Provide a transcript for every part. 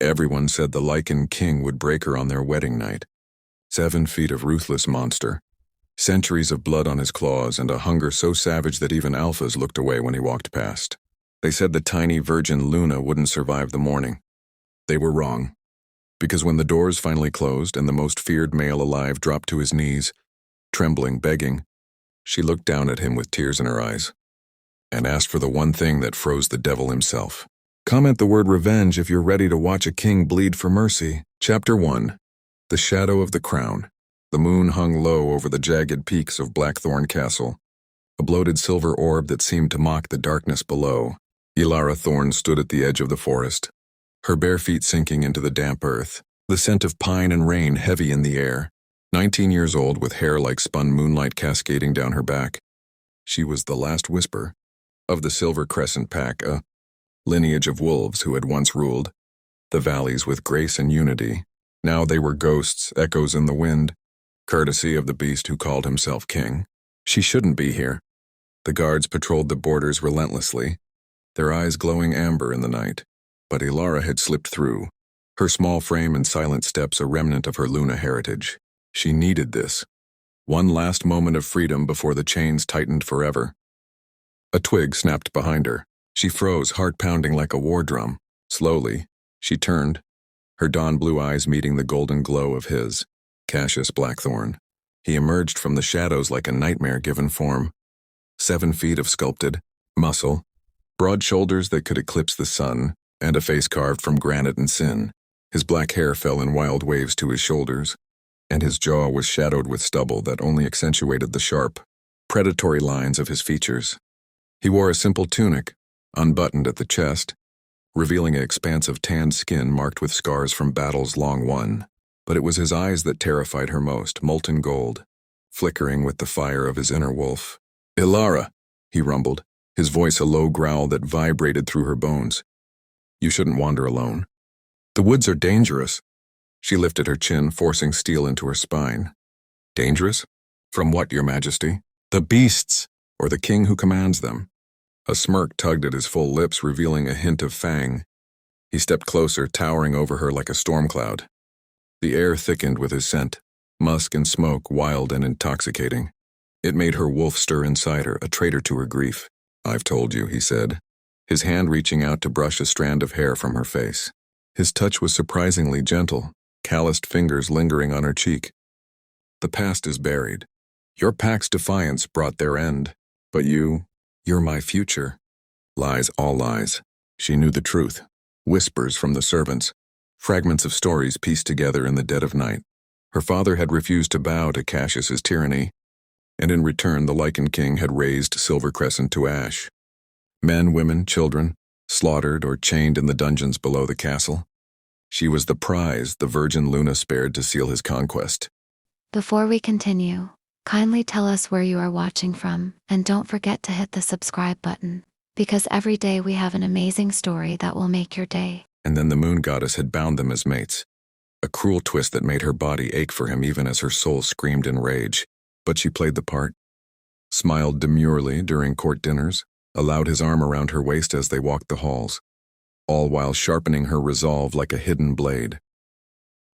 Everyone said the Lycan King would break her on their wedding night. 7 feet of ruthless monster. Centuries of blood on his claws and a hunger so savage that even alphas looked away when he walked past. They said the tiny virgin Luna wouldn't survive the morning. They were wrong. Because when the doors finally closed and the most feared male alive dropped to his knees, trembling, begging, she looked down at him with tears in her eyes and asked for the one thing that froze the devil himself. Comment the word revenge if you're ready to watch a king bleed for mercy. Chapter 1. The Shadow of the Crown. The moon hung low over the jagged peaks of Blackthorn Castle, a bloated silver orb that seemed to mock the darkness below. Elara Thorn stood at the edge of the forest, her bare feet sinking into the damp earth, the scent of pine and rain heavy in the air. 19 years old with hair like spun moonlight cascading down her back. She was the last whisper of the Silver Crescent Pack, a lineage of wolves who had once ruled the valleys with grace and unity. Now they were ghosts, echoes in the wind, courtesy of the beast who called himself king. She shouldn't be here. The guards patrolled the borders relentlessly, their eyes glowing amber in the night. But Elara had slipped through, her small frame and silent steps a remnant of her Luna heritage. She needed this. One last moment of freedom before the chains tightened forever. A twig snapped behind her. She froze, heart pounding like a war drum. Slowly, she turned, her dawn-blue eyes meeting the golden glow of his, Cassius Blackthorn. He emerged from the shadows like a nightmare given form. 7 feet of sculpted muscle, broad shoulders that could eclipse the sun, and a face carved from granite and sin. His black hair fell in wild waves to his shoulders, and his jaw was shadowed with stubble that only accentuated the sharp, predatory lines of his features. He wore a simple tunic, unbuttoned at the chest, revealing an expanse of tanned skin marked with scars from battles long won. But it was his eyes that terrified her most, molten gold, flickering with the fire of his inner wolf. "Elara," he rumbled, his voice a low growl that vibrated through her bones. "You shouldn't wander alone. The woods are dangerous." She lifted her chin, forcing steel into her spine. "Dangerous? From what, Your Majesty?" "The beasts, or the king who commands them." A smirk tugged at his full lips, revealing a hint of fang. He stepped closer, towering over her like a storm cloud. The air thickened with his scent, musk and smoke, wild and intoxicating. It made her wolf stir inside her, a traitor to her grief. "I've told you," he said, his hand reaching out to brush a strand of hair from her face. His touch was surprisingly gentle, calloused fingers lingering on her cheek. "The past is buried. Your pack's defiance brought their end. But you're my future." Lies, all lies. She knew the truth. Whispers from the servants, fragments of stories pieced together in the dead of night. Her father had refused to bow to Cassius's tyranny, and in return the Lycan King had razed Silver Crescent to ash. Men, women, children, slaughtered or chained in the dungeons below the castle. She was the prize the Virgin Luna spared to seal his conquest. Before we continue, kindly tell us where you are watching from, and don't forget to hit the subscribe button, because every day we have an amazing story that will make your day. And then the moon goddess had bound them as mates. A cruel twist that made her body ache for him even as her soul screamed in rage. But she played the part, smiled demurely during court dinners, allowed his arm around her waist as they walked the halls, all while sharpening her resolve like a hidden blade.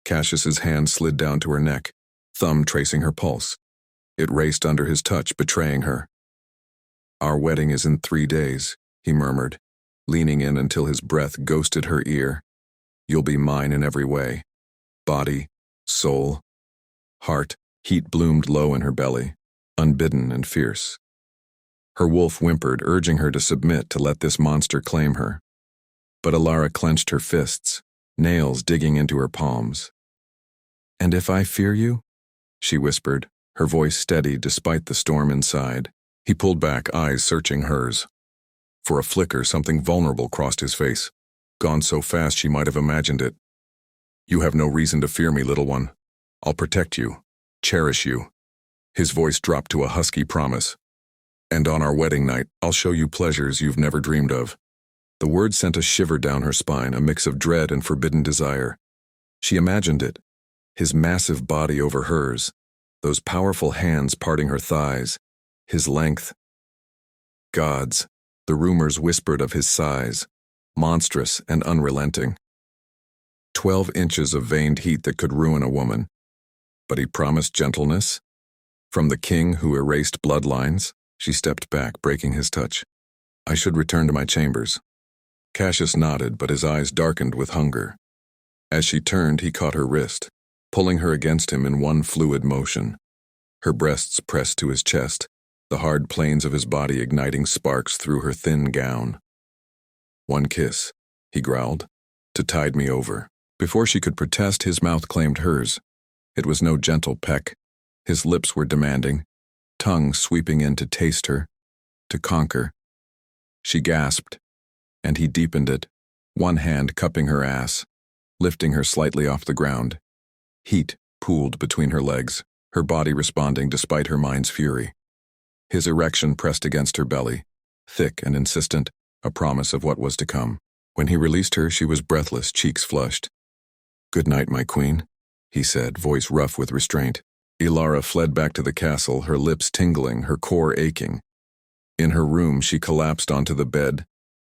Cassius's hand slid down to her neck, thumb tracing her pulse. It raced under his touch, betraying her. "Our wedding is in 3 days," he murmured, leaning in until his breath ghosted her ear. "You'll be mine in every way. Body, soul, heart." Heat bloomed low in her belly, unbidden and fierce. Her wolf whimpered, urging her to submit, to let this monster claim her. But Elara clenched her fists, nails digging into her palms. "And if I fear you?" she whispered, her voice steady despite the storm inside. He pulled back, eyes searching hers. For a flicker, something vulnerable crossed his face, gone so fast she might have imagined it. "You have no reason to fear me, little one. I'll protect you, cherish you." His voice dropped to a husky promise. "And on our wedding night, I'll show you pleasures you've never dreamed of." The word sent a shiver down her spine, a mix of dread and forbidden desire. She imagined it, his massive body over hers, those powerful hands parting her thighs, his length. Gods, the rumors whispered of his size, monstrous and unrelenting. 12 inches of veined heat that could ruin a woman. But he promised gentleness? From the king who erased bloodlines? She stepped back, breaking his touch. I should return to my chambers. Cassius nodded, but his eyes darkened with hunger. As she turned, he caught her wrist, pulling her against him in one fluid motion. Her breasts pressed to his chest, the hard planes of his body igniting sparks through her thin gown. One kiss, he growled, to tide me over. Before she could protest, his mouth claimed hers. It was no gentle peck. His lips were demanding, tongue sweeping in to taste her, to conquer. She gasped, and he deepened it, one hand cupping her ass, lifting her slightly off the ground. Heat pooled between her legs, her body responding despite her mind's fury. His erection pressed against her belly, thick and insistent, a promise of what was to come. When he released her, she was breathless, cheeks flushed. "Good night, my queen," he said, voice rough with restraint. Ilara fled back to the castle, her lips tingling, her core aching. In her room, she collapsed onto the bed,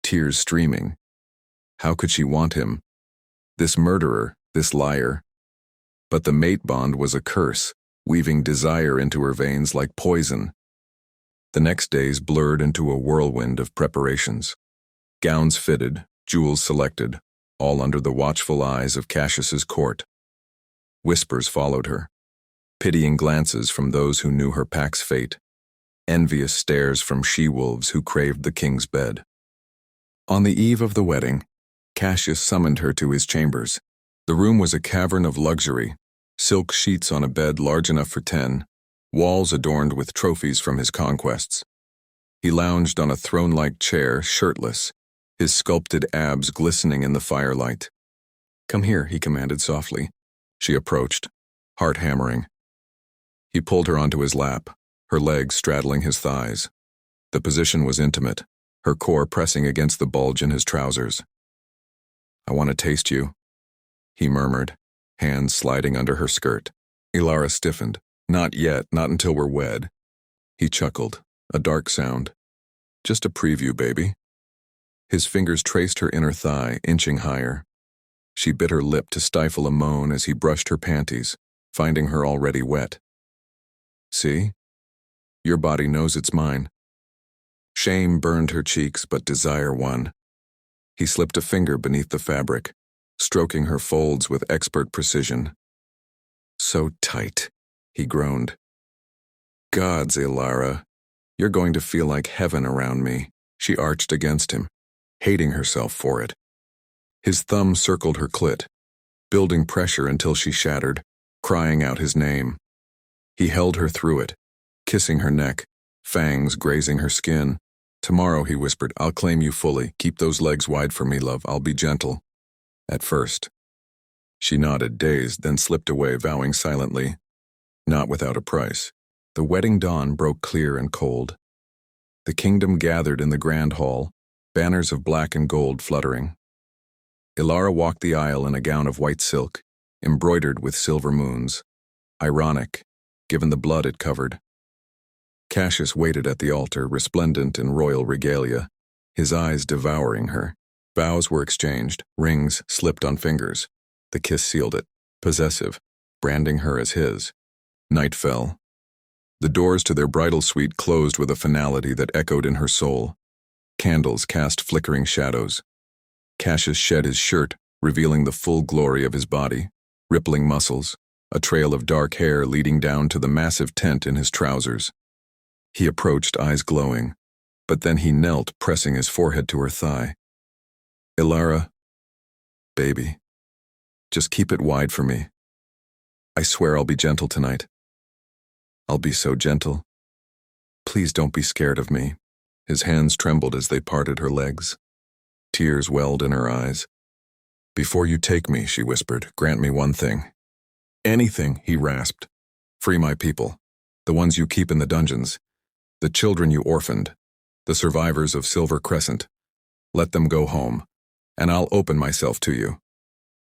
tears streaming. How could she want him? This murderer, this liar. But the mate bond was a curse, weaving desire into her veins like poison. The next days blurred into a whirlwind of preparations. Gowns fitted, jewels selected, all under the watchful eyes of Cassius's court. Whispers followed her, pitying glances from those who knew her pack's fate, envious stares from she-wolves who craved the king's bed. On the eve of the wedding, Cassius summoned her to his chambers. The room was a cavern of luxury, silk sheets on a bed large enough for 10, walls adorned with trophies from his conquests. He lounged on a throne-like chair, shirtless, his sculpted abs glistening in the firelight. "Come here," he commanded softly. She approached, heart hammering. He pulled her onto his lap, her legs straddling his thighs. The position was intimate, her core pressing against the bulge in his trousers. "I want to taste you," he murmured, hands sliding under her skirt. Ilara stiffened. "Not yet, not until we're wed." He chuckled, a dark sound. "Just a preview, baby." His fingers traced her inner thigh, inching higher. She bit her lip to stifle a moan as he brushed her panties, finding her already wet. "See? Your body knows it's mine." Shame burned her cheeks, but desire won. He slipped a finger beneath the fabric, stroking her folds with expert precision. "So tight," he groaned. "Gods, Ilara, you're going to feel like heaven around me." She arched against him, hating herself for it. His thumb circled her clit, building pressure until she shattered, crying out his name. He held her through it, kissing her neck, fangs grazing her skin. "Tomorrow," he whispered, "I'll claim you fully. Keep those legs wide for me, love. I'll be gentle. At first." She nodded, dazed, then slipped away, vowing silently, not without a price. The wedding dawn broke clear and cold. The kingdom gathered in the grand hall, banners of black and gold fluttering. Ilara walked the aisle in a gown of white silk, embroidered with silver moons. Ironic, given the blood it covered. Cassius waited at the altar, resplendent in royal regalia, his eyes devouring her. Vows were exchanged, rings slipped on fingers. The kiss sealed it, possessive, branding her as his. Night fell. The doors to their bridal suite closed with a finality that echoed in her soul. Candles cast flickering shadows. Cassius shed his shirt, revealing the full glory of his body, rippling muscles, a trail of dark hair leading down to the massive tent in his trousers. He approached, eyes glowing, but then he knelt, pressing his forehead to her thigh. "Ilara, baby, just keep it wide for me. I swear I'll be gentle tonight. I'll be so gentle. Please don't be scared of me." His hands trembled as they parted her legs. Tears welled in her eyes. "Before you take me," she whispered, "grant me one thing." "Anything," he rasped. "Free my people, the ones you keep in the dungeons, the children you orphaned, the survivors of Silver Crescent. Let them go home, and I'll open myself to you.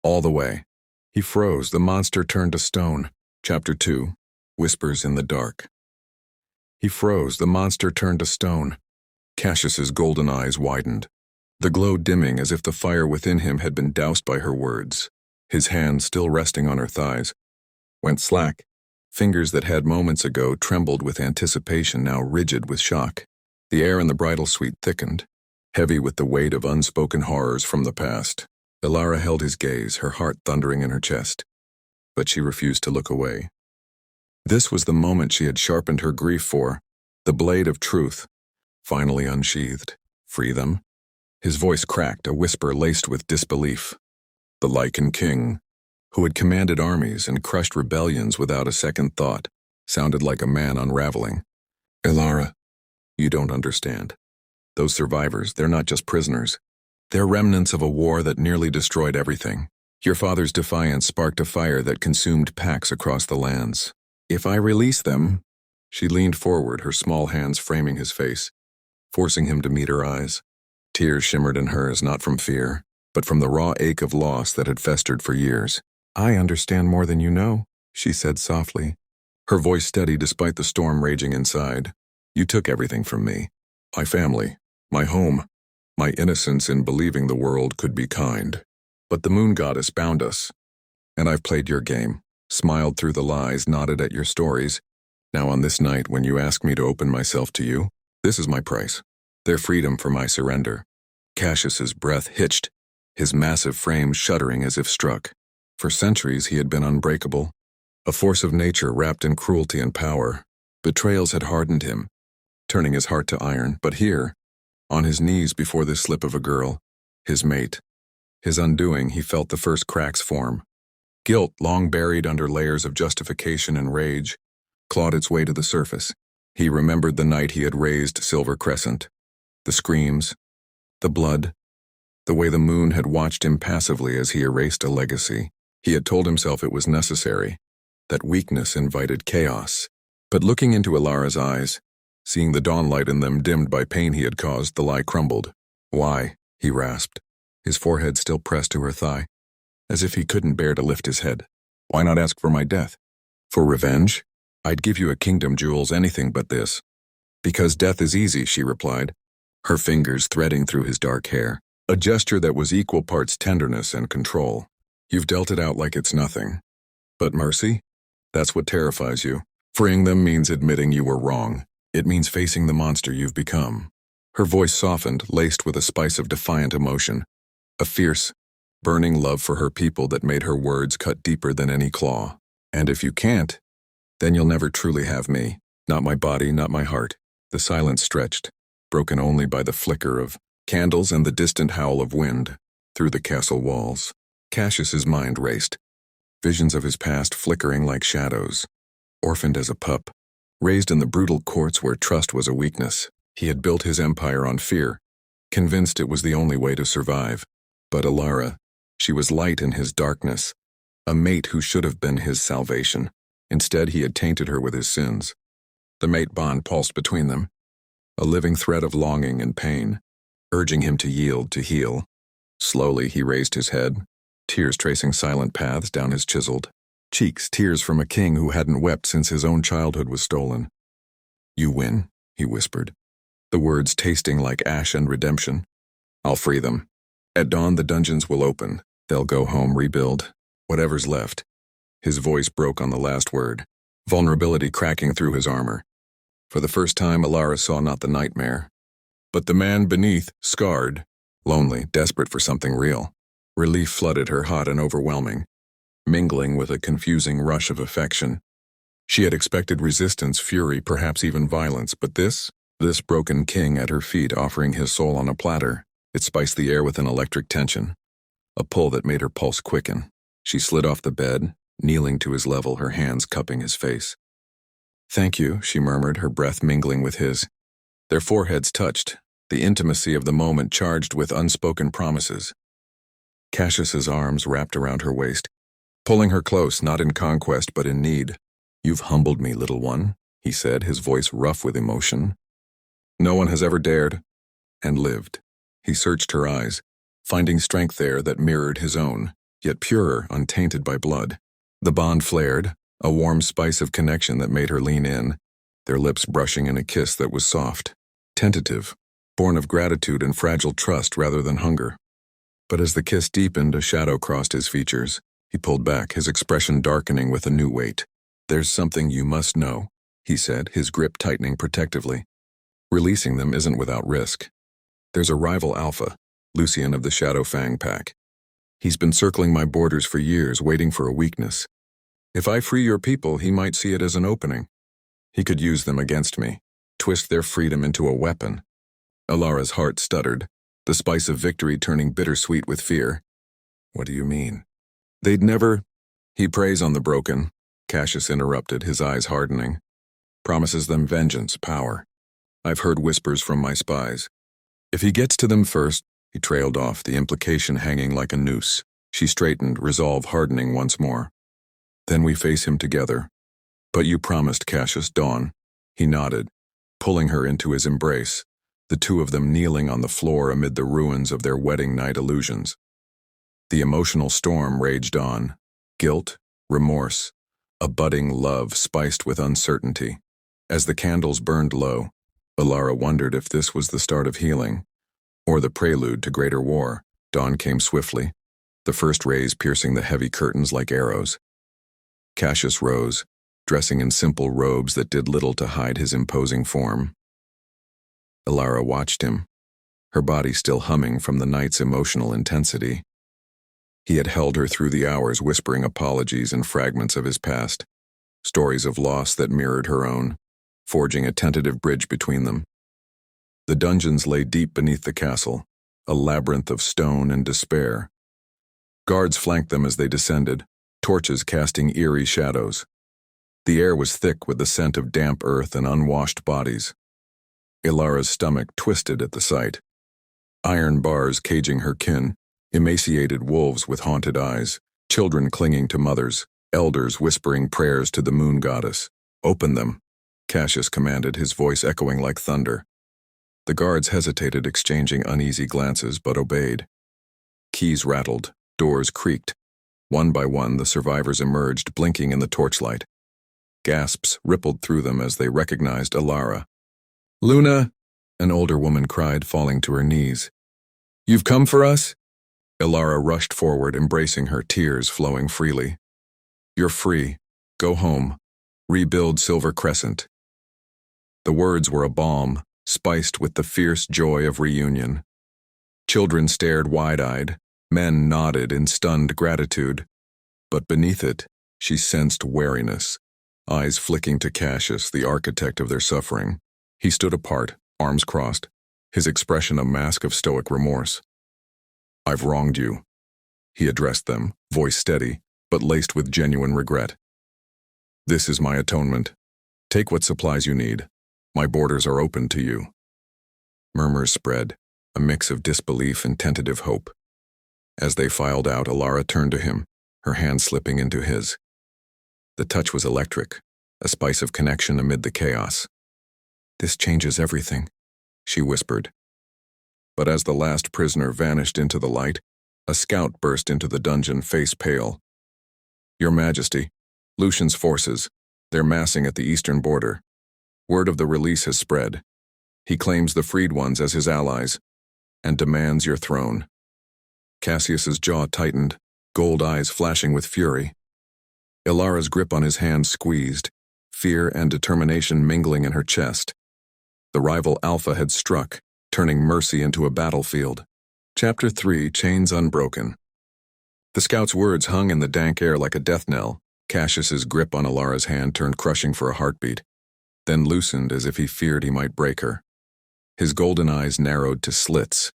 All the way." He froze. The monster turned to stone. Chapter 2, Whispers in the Dark. He froze. The monster turned to stone. Cassius's golden eyes widened, the glow dimming as if the fire within him had been doused by her words. his hand still resting on her thighs, went slack. Fingers that had moments ago trembled with anticipation, now rigid with shock. The air in the bridal suite thickened, heavy with the weight of unspoken horrors from the past. Ilara held his gaze, her heart thundering in her chest. But she refused to look away. This was the moment she had sharpened her grief for, the blade of truth, finally unsheathed. Free them? His voice cracked, a whisper laced with disbelief. The Lycan King, who had commanded armies and crushed rebellions without a second thought, sounded like a man unraveling. Ilara, you don't understand. Those survivors, they're not just prisoners. They're remnants of a war that nearly destroyed everything. Your father's defiance sparked a fire that consumed packs across the lands. If I release them... She leaned forward, her small hands framing his face, forcing him to meet her eyes. Tears shimmered in hers, not from fear, but from the raw ache of loss that had festered for years. I understand more than you know, she said softly, her voice steady despite the storm raging inside. You took everything from me. My family, my home, my innocence in believing the world could be kind. But the moon goddess bound us. And I've played your game, smiled through the lies, nodded at your stories. Now on this night, when you ask me to open myself to you, this is my price. Their freedom for my surrender. Cassius's breath hitched, his massive frame shuddering as if struck. For centuries he had been unbreakable, a force of nature wrapped in cruelty and power. Betrayals had hardened him, turning his heart to iron. But here, on his knees before this slip of a girl, his mate, his undoing, he felt the first cracks form. Guilt, long buried under layers of justification and rage, clawed its way to the surface. He remembered the night he had raised Silver Crescent, the screams, the blood, the way the moon had watched him passively as he erased a legacy. He had told himself it was necessary, that weakness invited chaos. But looking into Ilara's eyes, seeing the dawnlight in them dimmed by pain he had caused, the lie crumbled. Why? He rasped, his forehead still pressed to her thigh, as if he couldn't bear to lift his head. Why not ask for my death? For revenge? I'd give you a kingdom, Jules, anything but this. Because death is easy, she replied, her fingers threading through his dark hair, a gesture that was equal parts tenderness and control. You've dealt it out like it's nothing. But mercy? That's what terrifies you. Freeing them means admitting you were wrong. It means facing the monster you've become. Her voice softened, laced with a spice of defiant emotion, a fierce, burning love for her people that made her words cut deeper than any claw. And if you can't, then you'll never truly have me. Not my body, not my heart. The silence stretched, broken only by the flicker of candles and the distant howl of wind through the castle walls. Cassius's mind raced, visions of his past flickering like shadows. Orphaned as a pup, raised in the brutal courts where trust was a weakness, he had built his empire on fear, convinced it was the only way to survive. But Ilara, she was light in his darkness, a mate who should have been his salvation. Instead, he had tainted her with his sins. The mate bond pulsed between them, a living thread of longing and pain, urging him to yield, to heal. Slowly, he raised his head, tears tracing silent paths down his chiseled cheeks, tears from a king who hadn't wept since his own childhood was stolen. You win, he whispered, the words tasting like ash and redemption. I'll free them. At dawn, the dungeons will open. They'll go home, rebuild, whatever's left. His voice broke on the last word, vulnerability cracking through his armor. For the first time, Ilara saw not the nightmare, but the man beneath, scarred, lonely, desperate for something real. Relief flooded her, hot and overwhelming, mingling with a confusing rush of affection. She had expected resistance, fury, perhaps even violence, but this broken king at her feet offering his soul on a platter, it spiced the air with an electric tension, a pull that made her pulse quicken. She slid off the bed, kneeling to his level, her hands cupping his face. Thank you, she murmured, her breath mingling with his. Their foreheads touched, the intimacy of the moment charged with unspoken promises. Cassius's arms wrapped around her waist, pulling her close, not in conquest but in need. You've humbled me, little one, he said, his voice rough with emotion. No one has ever dared, and lived. He searched her eyes, finding strength there that mirrored his own, yet purer, untainted by blood. The bond flared, a warm spice of connection that made her lean in, their lips brushing in a kiss that was soft, tentative, born of gratitude and fragile trust rather than hunger. But as the kiss deepened, a shadow crossed his features, He pulled back, his expression darkening with a new weight. "There's something you must know," he said, his grip tightening protectively. "Releasing them isn't without risk. There's a rival alpha, Lucian of the Shadow Fang pack. He's been circling my borders for years, waiting for a weakness. If I free your people, he might see it as an opening. He could use them against me, twist their freedom into a weapon." Alara's heart stuttered, the spice of victory turning bittersweet with fear. "What do you mean?" "They'd never—" "He preys on the broken," Cassius interrupted, his eyes hardening. "Promises them vengeance, power. I've heard whispers from my spies. If he gets to them first—" He trailed off, the implication hanging like a noose. She straightened, resolve hardening once more. "Then we face him together. But you promised, Cassius, Dawn." He nodded, pulling her into his embrace, the two of them kneeling on the floor amid the ruins of their wedding night illusions. The emotional storm raged on. Guilt, remorse, a budding love spiced with uncertainty. As the candles burned low, Alara wondered if this was the start of healing, or the prelude to greater war. Dawn came swiftly, the first rays piercing the heavy curtains like arrows. Cassius rose, dressing in simple robes that did little to hide his imposing form. Alara watched him, her body still humming from the night's emotional intensity. He had held her through the hours, whispering apologies and fragments of his past, stories of loss that mirrored her own, forging a tentative bridge between them. The dungeons lay deep beneath the castle, a labyrinth of stone and despair. Guards flanked them as they descended, torches casting eerie shadows. The air was thick with the scent of damp earth and unwashed bodies. Alara's stomach twisted at the sight. Iron bars caging her kin, emaciated wolves with haunted eyes, children clinging to mothers, elders whispering prayers to the moon goddess. "Open them," Cassius commanded, his voice echoing like thunder. The guards hesitated, exchanging uneasy glances, but obeyed. Keys rattled, doors creaked. One by one, the survivors emerged, blinking in the torchlight. Gasps rippled through them as they recognized Alara. "Luna!" an older woman cried, falling to her knees. "You've come for us?" Alara rushed forward, embracing her, tears flowing freely. "You're free. Go home. Rebuild Silver Crescent." The words were a balm, spiced with the fierce joy of reunion. Children stared wide-eyed, men nodded in stunned gratitude. But beneath it, she sensed wariness, eyes flicking to Cassius, the architect of their suffering. He stood apart, arms crossed, his expression a mask of stoic remorse. "I've wronged you," he addressed them, voice steady, but laced with genuine regret. "This is my atonement. Take what supplies you need. My borders are open to you." Murmurs spread, a mix of disbelief and tentative hope. As they filed out, Alara turned to him, her hand slipping into his. The touch was electric, a spice of connection amid the chaos. "This changes everything," she whispered. But as the last prisoner vanished into the light, a scout burst into the dungeon, face pale. "Your Majesty, Lucian's forces, they're massing at the eastern border. Word of the release has spread. He claims the freed ones as his allies, and demands your throne." Cassius's jaw tightened, gold eyes flashing with fury. Alara's grip on his hand squeezed, fear and determination mingling in her chest. The rival Alpha had struck, turning mercy into a battlefield. Chapter 3, Chains Unbroken. The scout's words hung in the dank air like a death knell. Cassius's grip on Alara's hand turned crushing for a heartbeat, then loosened as if he feared he might break her. His golden eyes narrowed to slits,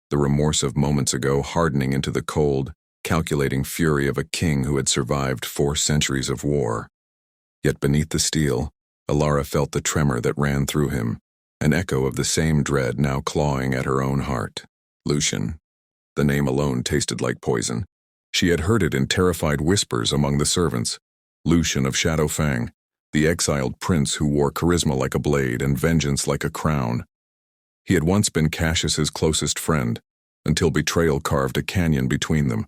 the remorse of moments ago hardening into the cold, calculating fury of a king who had survived 4 centuries of war. Yet beneath the steel, Alara felt the tremor that ran through him, an echo of the same dread now clawing at her own heart. Lucian. The name alone tasted like poison. She had heard it in terrified whispers among the servants. Lucian of Shadow Fang, the exiled prince who wore charisma like a blade and vengeance like a crown. He had once been Cassius's closest friend, until betrayal carved a canyon between them.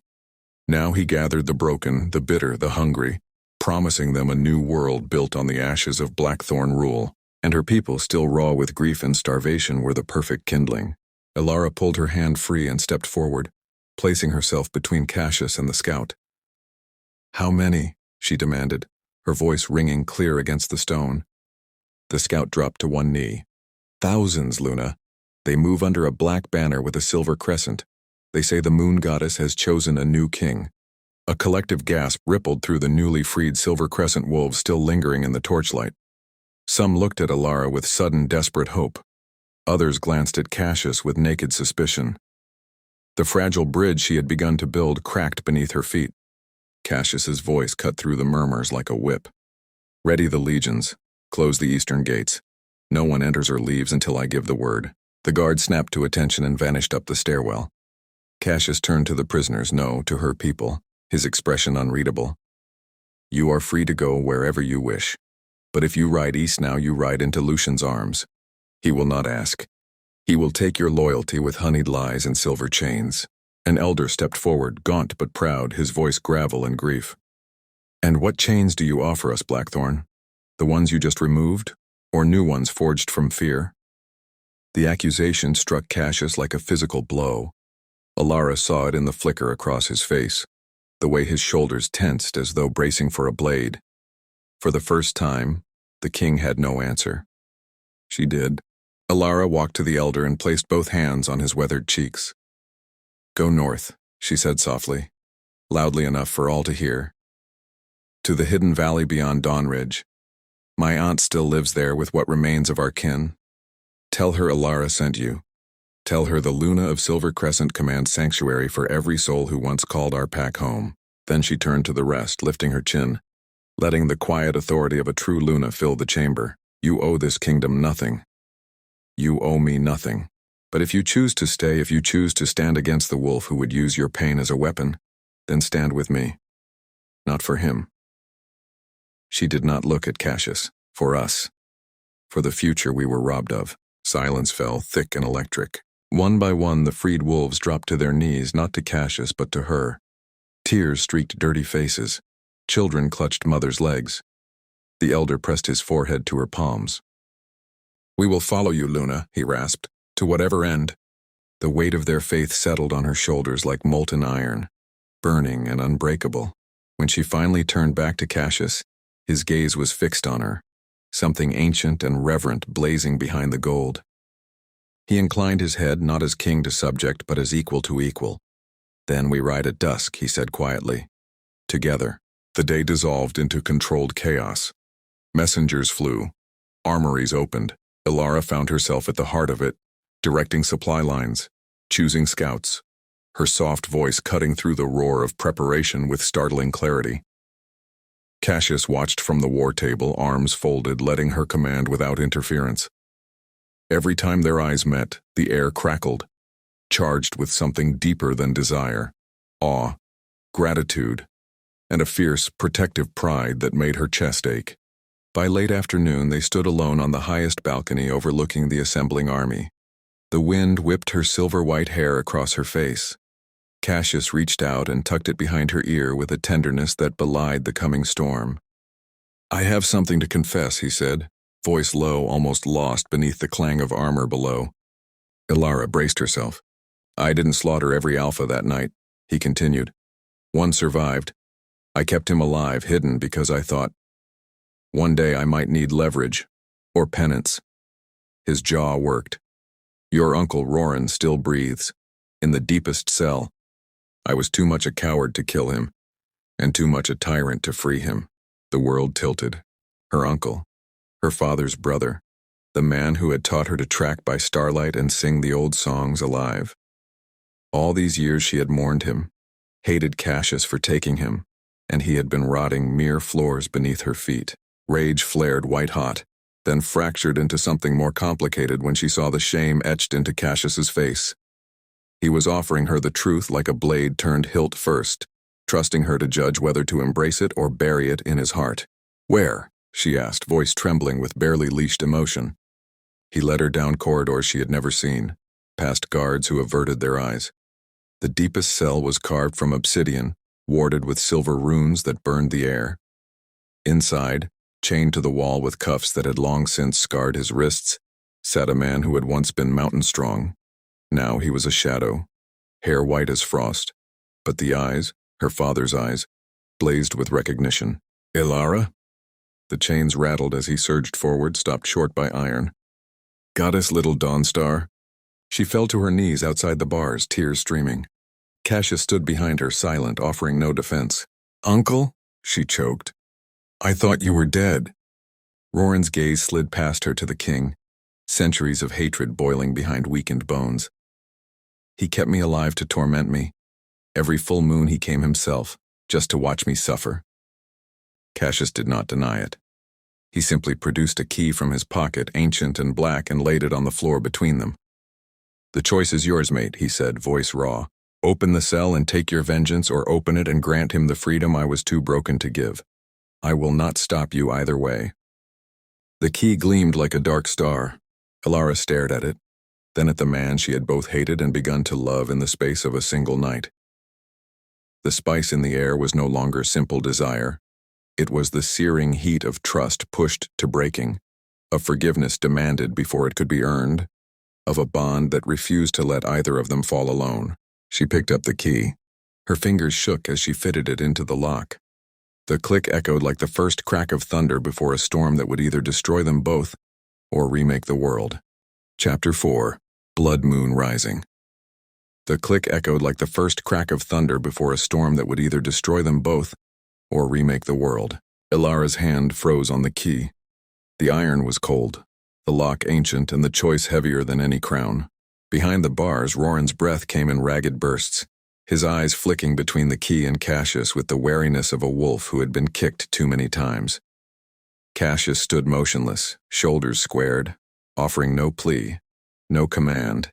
Now he gathered the broken, the bitter, the hungry, promising them a new world built on the ashes of Blackthorn rule, and her people, still raw with grief and starvation, were the perfect kindling. Alara pulled her hand free and stepped forward, placing herself between Cassius and the scout. How many? She demanded, her voice ringing clear against the stone. The scout dropped to one knee. Thousands, Luna. They move under a black banner with a silver crescent. They say the moon goddess has chosen a new king. A collective gasp rippled through the newly freed silver crescent wolves still lingering in the torchlight. Some looked at Alara with sudden, desperate hope. Others glanced at Cassius with naked suspicion. The fragile bridge she had begun to build cracked beneath her feet. Cassius's voice cut through the murmurs like a whip. Ready the legions. Close the eastern gates. No one enters or leaves until I give the word. The guard snapped to attention and vanished up the stairwell. Cassius turned to the prisoners, no, to her people, his expression unreadable. You are free to go wherever you wish. But if you ride east now, you ride into Lucian's arms. He will not ask. He will take your loyalty with honeyed lies and silver chains. An elder stepped forward, gaunt but proud, his voice gravel in grief. And what chains do you offer us, Blackthorn? The ones you just removed, or new ones forged from fear? The accusation struck Cassius like a physical blow. Alara saw it in the flicker across his face, the way his shoulders tensed as though bracing for a blade. For the first time, the king had no answer. She did. Alara walked to the elder and placed both hands on his weathered cheeks. Go north, she said softly, loudly enough for all to hear. To the hidden valley beyond Dawn Ridge. My aunt still lives there with what remains of our kin. Tell her Alara sent you. Tell her the Luna of Silver Crescent commands sanctuary for every soul who once called our pack home. Then she turned to the rest, lifting her chin, letting the quiet authority of a true Luna fill the chamber. You owe this kingdom nothing. You owe me nothing. But if you choose to stay, if you choose to stand against the wolf who would use your pain as a weapon, then stand with me. Not for him. She did not look at Cassius. For us. For the future we were robbed of. Silence fell, thick and electric. One by one, the freed wolves dropped to their knees, not to Cassius, but to her. Tears streaked dirty faces. Children clutched mother's legs. The elder pressed his forehead to her palms. We will follow you, Luna, he rasped, to whatever end. The weight of their faith settled on her shoulders like molten iron, burning and unbreakable. When she finally turned back to Cassius, his gaze was fixed on her, something ancient and reverent blazing behind the gold. He inclined his head not as king to subject, but as equal to equal. Then we ride at dusk, he said quietly. Together. The day dissolved into controlled chaos. Messengers flew. Armories opened. Alara found herself at the heart of it, directing supply lines, choosing scouts, her soft voice cutting through the roar of preparation with startling clarity. Cassius watched from the war table, arms folded, letting her command without interference. Every time their eyes met, the air crackled, charged with something deeper than desire, awe, gratitude, and a fierce, protective pride that made her chest ache. By late afternoon, they stood alone on the highest balcony overlooking the assembling army. The wind whipped her silver-white hair across her face. Cassius reached out and tucked it behind her ear with a tenderness that belied the coming storm. I have something to confess, he said, voice low, almost lost beneath the clang of armor below. Alara braced herself. I didn't slaughter every alpha that night, he continued. One survived. I kept him alive, hidden, because I thought, one day I might need leverage, or penance. His jaw worked. Your uncle Roran still breathes, in the deepest cell. I was too much a coward to kill him, and too much a tyrant to free him. The world tilted. Her uncle, her father's brother, the man who had taught her to track by starlight and sing the old songs alive. All these years she had mourned him, hated Cassius for taking him, and he had been rotting mere floors beneath her feet. Rage flared white-hot, then fractured into something more complicated when she saw the shame etched into Cassius's face. He was offering her the truth like a blade turned hilt first, trusting her to judge whether to embrace it or bury it in his heart. Where? She asked, voice trembling with barely leashed emotion. He led her down corridors she had never seen, past guards who averted their eyes. The deepest cell was carved from obsidian, warded with silver runes that burned the air. Inside, chained to the wall with cuffs that had long since scarred his wrists, sat a man who had once been mountain strong. Now he was a shadow, hair white as frost, but the eyes, her father's eyes, blazed with recognition. Ilara? The chains rattled as he surged forward, stopped short by iron. Goddess little Dawnstar? She fell to her knees outside the bars, tears streaming. Cassius stood behind her, silent, offering no defense. Uncle? She choked. I thought you were dead. Roran's gaze slid past her to the king, centuries of hatred boiling behind weakened bones. He kept me alive to torment me. Every full moon he came himself, just to watch me suffer. Cassius did not deny it. He simply produced a key from his pocket, ancient and black, and laid it on the floor between them. The choice is yours, mate, he said, voice raw. Open the cell and take your vengeance, or open it and grant him the freedom I was too broken to give. I will not stop you either way. The key gleamed like a dark star. Ilara stared at it, then at the man she had both hated and begun to love in the space of a single night. The spice in the air was no longer simple desire. It was the searing heat of trust pushed to breaking, of forgiveness demanded before it could be earned, of a bond that refused to let either of them fall alone. She picked up the key. Her fingers shook as she fitted it into the lock. The click echoed like the first crack of thunder before a storm that would either destroy them both or remake the world. Chapter 4. Blood Moon Rising. The click echoed like the first crack of thunder before a storm that would either destroy them both or remake the world. Ilara's hand froze on the key. The iron was cold, the lock ancient, and the choice heavier than any crown. Behind the bars, Roran's breath came in ragged bursts, his eyes flicking between the key and Cassius with the wariness of a wolf who had been kicked too many times. Cassius stood motionless, shoulders squared, offering no plea, no command.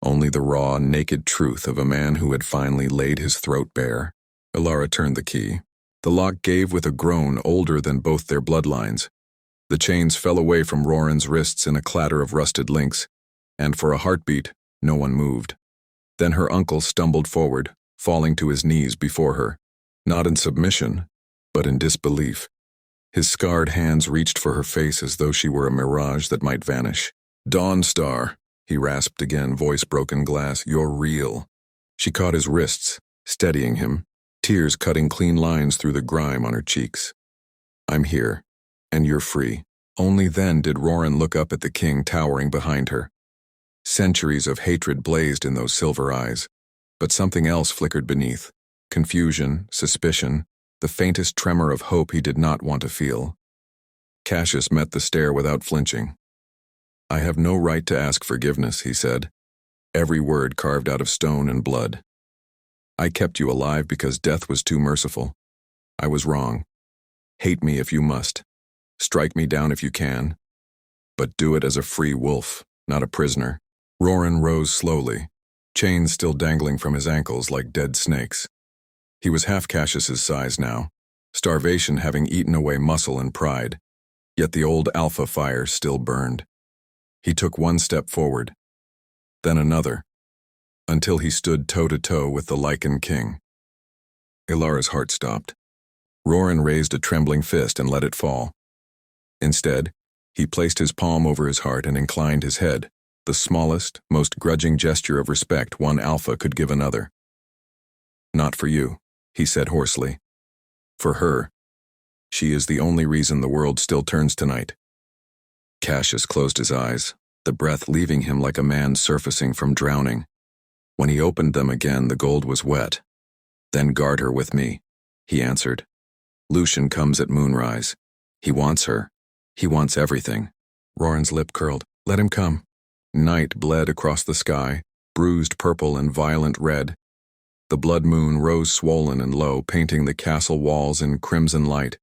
Only the raw, naked truth of a man who had finally laid his throat bare. Ilara turned the key. The lock gave with a groan older than both their bloodlines. The chains fell away from Roran's wrists in a clatter of rusted links, and for a heartbeat, no one moved. Then her uncle stumbled forward, falling to his knees before her, not in submission, but in disbelief. His scarred hands reached for her face as though she were a mirage that might vanish. Dawnstar, he rasped again, voice broken glass, you're real. She caught his wrists, steadying him, tears cutting clean lines through the grime on her cheeks. I'm here, and you're free. Only then did Roran look up at the king towering behind her. Centuries of hatred blazed in those silver eyes, but something else flickered beneath. Confusion, suspicion, the faintest tremor of hope he did not want to feel. Cassius met the stare without flinching. I have no right to ask forgiveness, he said, every word carved out of stone and blood. I kept you alive because death was too merciful. I was wrong. Hate me if you must. Strike me down if you can. But do it as a free wolf, not a prisoner. Roran rose slowly, chains still dangling from his ankles like dead snakes. He was half Cassius's size now, starvation having eaten away muscle and pride, yet the old alpha fire still burned. He took one step forward, then another, until he stood toe-to-toe with the Lycan King. Ilara's heart stopped. Roran raised a trembling fist and let it fall. Instead, he placed his palm over his heart and inclined his head, the smallest, most grudging gesture of respect one alpha could give another. Not for you, he said hoarsely. For her. She is the only reason the world still turns tonight. Cassius closed his eyes, the breath leaving him like a man surfacing from drowning. When he opened them again, the gold was wet. Then guard her with me, he answered. Lucian comes at moonrise. He wants her. He wants everything. Roran's lip curled. Let him come. Night bled across the sky, bruised purple and violent red. The blood moon rose swollen and low, painting the castle walls in crimson light.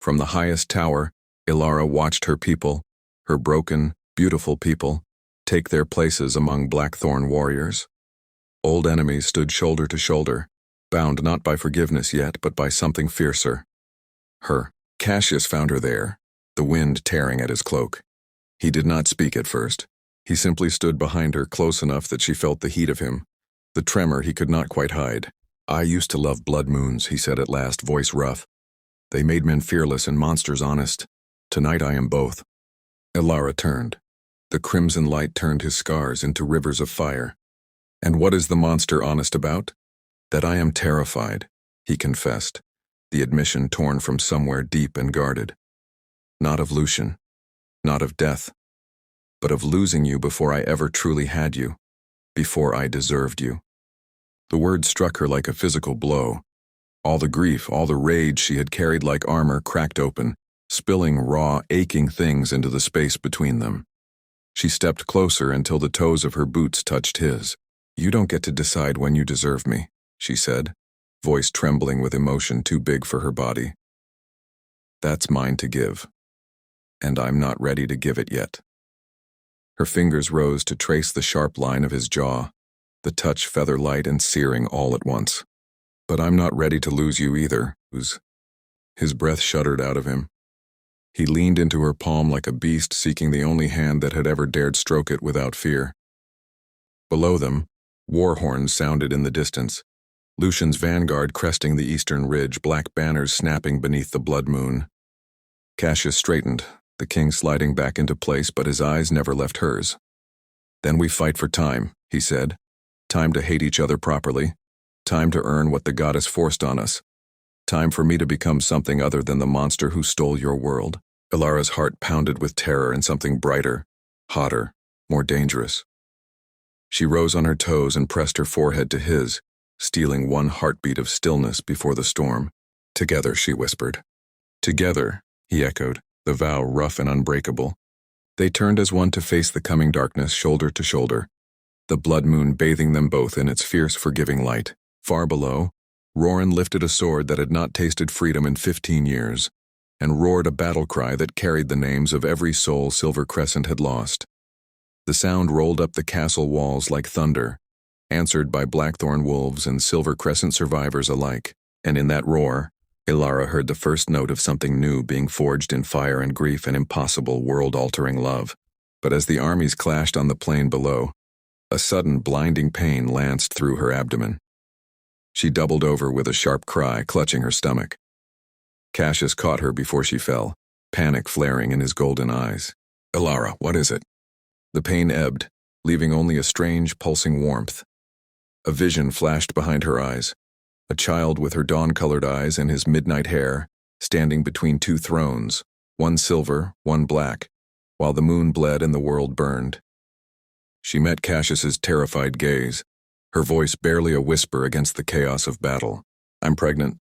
From the highest tower, Ilara watched her people, her broken, beautiful people, take their places among blackthorn warriors. Old enemies stood shoulder to shoulder, bound not by forgiveness yet, but by something fiercer. Her. Cassius found her there, the wind tearing at his cloak. He did not speak at first. He simply stood behind her close enough that she felt the heat of him, the tremor he could not quite hide. I used to love blood moons, he said at last, voice rough. They made men fearless and monsters honest. Tonight I am both. Ilara turned. The crimson light turned his scars into rivers of fire. And what is the monster honest about? That I am terrified. he confessed, the admission torn from somewhere deep and guarded. Not of Lucian, not of death, but of losing you before I ever truly had you, before I deserved you. The word struck her like a physical blow. All the grief, all the rage she had carried like armor cracked open, spilling raw, aching things into the space between them. She stepped closer until the toes of her boots touched his. "You don't get to decide when you deserve me," she said, voice trembling with emotion too big for her body. "That's mine to give, and I'm not ready to give it yet." Her fingers rose to trace the sharp line of his jaw, the touch feather-light and searing all at once. "But I'm not ready to lose you either." His breath shuddered out of him. He leaned into her palm like a beast seeking the only hand that had ever dared stroke it without fear. Below them, war horns sounded in the distance, Lucian's vanguard cresting the eastern ridge, black banners snapping beneath the blood moon. Cassius straightened, the king sliding back into place, but his eyes never left hers. "Then we fight for time," he said. "Time to hate each other properly. Time to earn what the goddess forced on us. Time for me to become something other than the monster who stole your world." Ilara's heart pounded with terror and something brighter, hotter, more dangerous. She rose on her toes and pressed her forehead to his, stealing one heartbeat of stillness before the storm. "Together," she whispered. "Together," he echoed, the vow rough and unbreakable. They turned as one to face the coming darkness, shoulder to shoulder, the blood moon bathing them both in its fierce, forgiving light. Far below, Roran lifted a sword that had not tasted freedom in 15 years, and roared a battle cry that carried the names of every soul Silver Crescent had lost. The sound rolled up the castle walls like thunder, answered by Blackthorn wolves and Silver Crescent survivors alike, and in that roar, Ilara heard the first note of something new being forged in fire and grief and impossible, world-altering love. But as the armies clashed on the plain below, a sudden, blinding pain lanced through her abdomen. She doubled over with a sharp cry, clutching her stomach. Cassius caught her before she fell, panic flaring in his golden eyes. "Ilara, what is it?" The pain ebbed, leaving only a strange, pulsing warmth. A vision flashed behind her eyes, a child with her dawn-colored eyes and his midnight hair, standing between two thrones, one silver, one black, while the moon bled and the world burned. She met Cassius's terrified gaze, her voice barely a whisper against the chaos of battle. "I'm pregnant."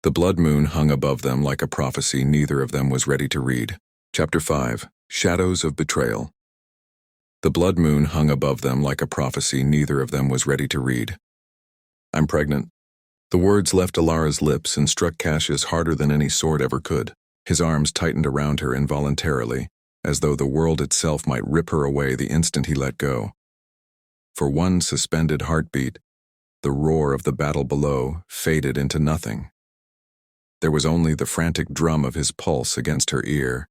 The blood moon hung above them like a prophecy neither of them was ready to read. Chapter 5, Shadows of Betrayal. The blood moon hung above them like a prophecy neither of them was ready to read. "I'm pregnant." The words left Ilara's lips and struck Cassius harder than any sword ever could. His arms tightened around her involuntarily, as though the world itself might rip her away the instant he let go. For one suspended heartbeat, the roar of the battle below faded into nothing. There was only the frantic drum of his pulse against her ear,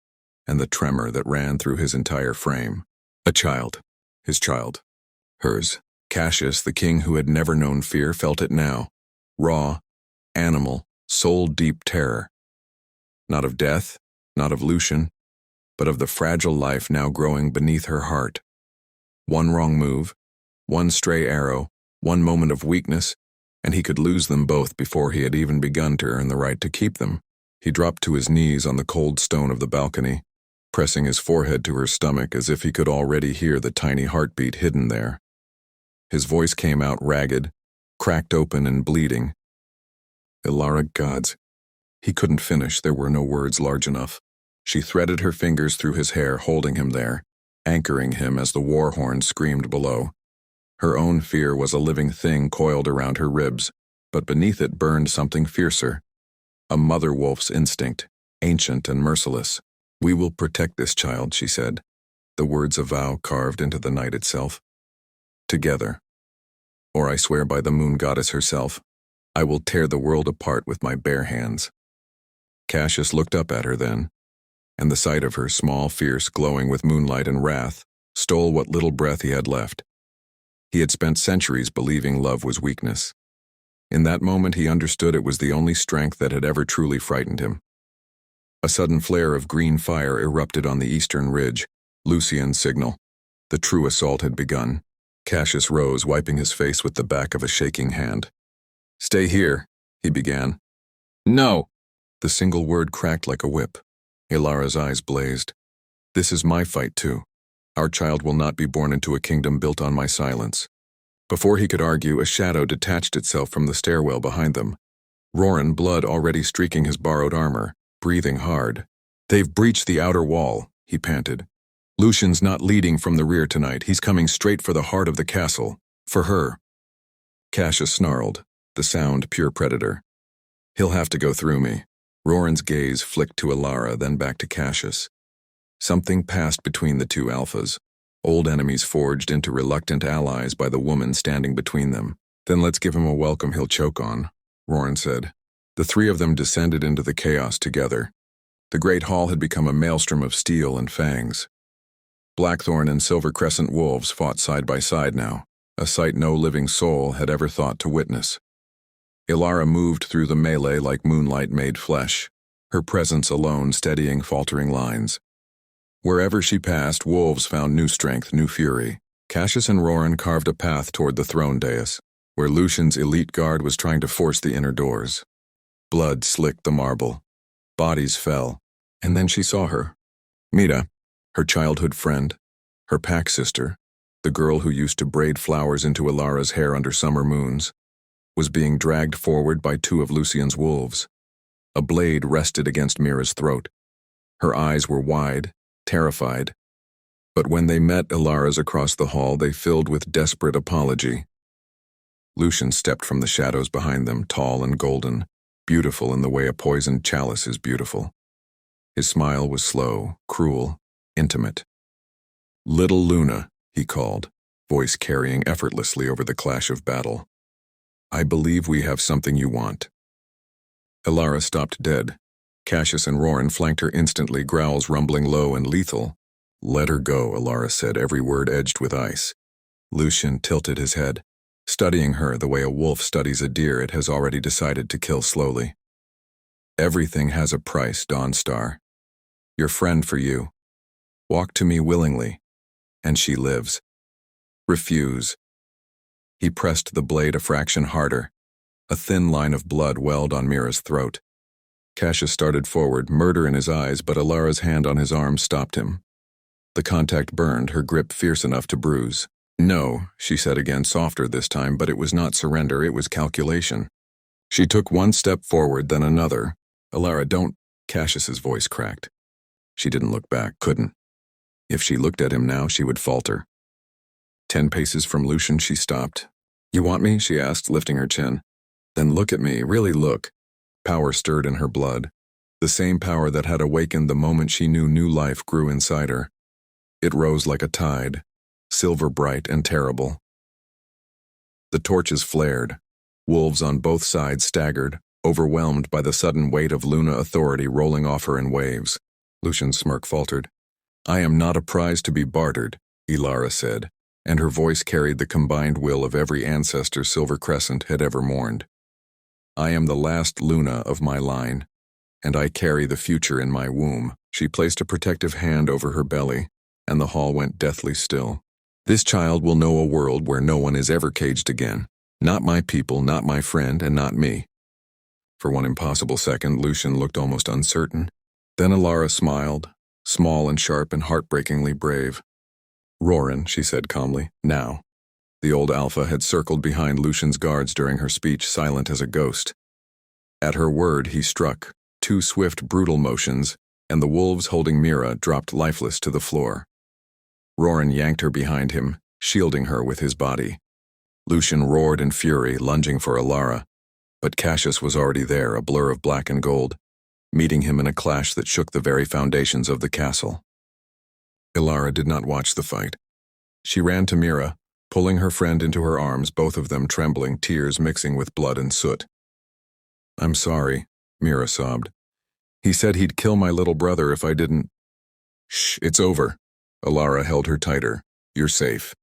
and the tremor that ran through his entire frame. A child. His child. Hers. Cassius, the king who had never known fear, felt it now. Raw, animal, soul-deep terror. Not of death, not of Lucian, but of the fragile life now growing beneath her heart. One wrong move, one stray arrow, one moment of weakness, and he could lose them both before he had even begun to earn the right to keep them. He dropped to his knees on the cold stone of the balcony, pressing his forehead to her stomach as if he could already hear the tiny heartbeat hidden there. His voice came out ragged, cracked open and bleeding. "Ilara, gods." He couldn't finish, there were no words large enough. She threaded her fingers through his hair, holding him there, anchoring him as the war horn screamed below. Her own fear was a living thing coiled around her ribs, but beneath it burned something fiercer. A mother wolf's instinct, ancient and merciless. "We will protect this child," she said, the words a vow carved into the night itself. "Together. Or I swear by the moon goddess herself, I will tear the world apart with my bare hands." Cassius looked up at her then, and the sight of her, small, fierce, glowing with moonlight and wrath, stole what little breath he had left. He had spent centuries believing love was weakness. In that moment he understood it was the only strength that had ever truly frightened him. A sudden flare of green fire erupted on the eastern ridge, Lucian's signal. The true assault had begun. Cassius rose, wiping his face with the back of a shaking hand. "Stay here," he began. No! The single word cracked like a whip. Ilara's eyes blazed. This is my fight too. Our child will not be born into a kingdom built on my silence. Before he could argue, a shadow detached itself from the stairwell behind them. Roran, blood already streaking his borrowed armor, breathing hard. They've breached the outer wall, he panted. Lucian's not leading from the rear tonight. He's coming straight for the heart of the castle. For her. Cassius snarled, the sound pure predator. He'll have to go through me. Roran's gaze flicked to Ilara, then back to Cassius. Something passed between the two alphas. Old enemies forged into reluctant allies by the woman standing between them. Then let's give him a welcome he'll choke on, Roran said. The three of them descended into the chaos together. The great hall had become a maelstrom of steel and fangs. Blackthorn and Silver Crescent wolves fought side by side now, a sight no living soul had ever thought to witness. Ilara moved through the melee like moonlight made flesh, her presence alone steadying faltering lines. Wherever she passed, wolves found new strength, new fury. Cassius and Roran carved a path toward the throne dais, where Lucian's elite guard was trying to force the inner doors. Blood slicked the marble. Bodies fell, and then she saw her. Mita, her childhood friend, her pack sister, the girl who used to braid flowers into Ilara's hair under summer moons, was being dragged forward by two of Lucian's wolves. A blade rested against Mira's throat. Her eyes were wide, terrified. But when they met Ilara's across the hall, they filled with desperate apology. Lucian stepped from the shadows behind them, tall and golden, beautiful in the way a poisoned chalice is beautiful. His smile was slow, cruel, intimate. Little Luna, he called, voice carrying effortlessly over the clash of battle. I believe we have something you want. Ilara stopped dead. Cassius and Roran flanked her instantly, growls rumbling low and lethal. Let her go, Ilara said, every word edged with ice. Lucian tilted his head, studying her the way a wolf studies a deer it has already decided to kill slowly. Everything has a price, Dawnstar. Your friend for you. Walk to me willingly, and she lives. Refuse. He pressed the blade a fraction harder. A thin line of blood welled on Mira's throat. Cassius started forward, murder in his eyes, but Ilara's hand on his arm stopped him. The contact burned, her grip fierce enough to bruise. No, she said again, softer this time, but it was not surrender, it was calculation. She took one step forward, then another. Ilara, don't. Cassius's voice cracked. She didn't look back, couldn't. If she looked at him now, she would falter. 10 paces from Lucian, she stopped. You want me? She asked, lifting her chin. Then look at me, really look. Power stirred in her blood. The same power that had awakened the moment she knew new life grew inside her. It rose like a tide, silver bright and terrible. The torches flared. Wolves on both sides staggered, overwhelmed by the sudden weight of Luna authority rolling off her in waves. Lucian's smirk faltered. I am not a prize to be bartered, Ilara said, and her voice carried the combined will of every ancestor Silver Crescent had ever mourned. I am the last Luna of my line, and I carry the future in my womb. She placed a protective hand over her belly, and the hall went deathly still. This child will know a world where no one is ever caged again. Not my people, not my friend, and not me. For one impossible second, Lucian looked almost uncertain. Then Ilara smiled, small and sharp and heartbreakingly brave. Roran, she said calmly, now. The old alpha had circled behind Lucian's guards during her speech, silent as a ghost. At her word, he struck, 2 swift, brutal motions, and the wolves holding Mira dropped lifeless to the floor. Roran yanked her behind him, shielding her with his body. Lucian roared in fury, lunging for Ilara, but Cassius was already there, a blur of black and gold, meeting him in a clash that shook the very foundations of the castle. Ilara did not watch the fight. She ran to Mira, pulling her friend into her arms, both of them trembling, tears mixing with blood and soot. I'm sorry, Mira sobbed. He said he'd kill my little brother if I didn't. Shh, it's over. Ilara held her tighter. You're safe.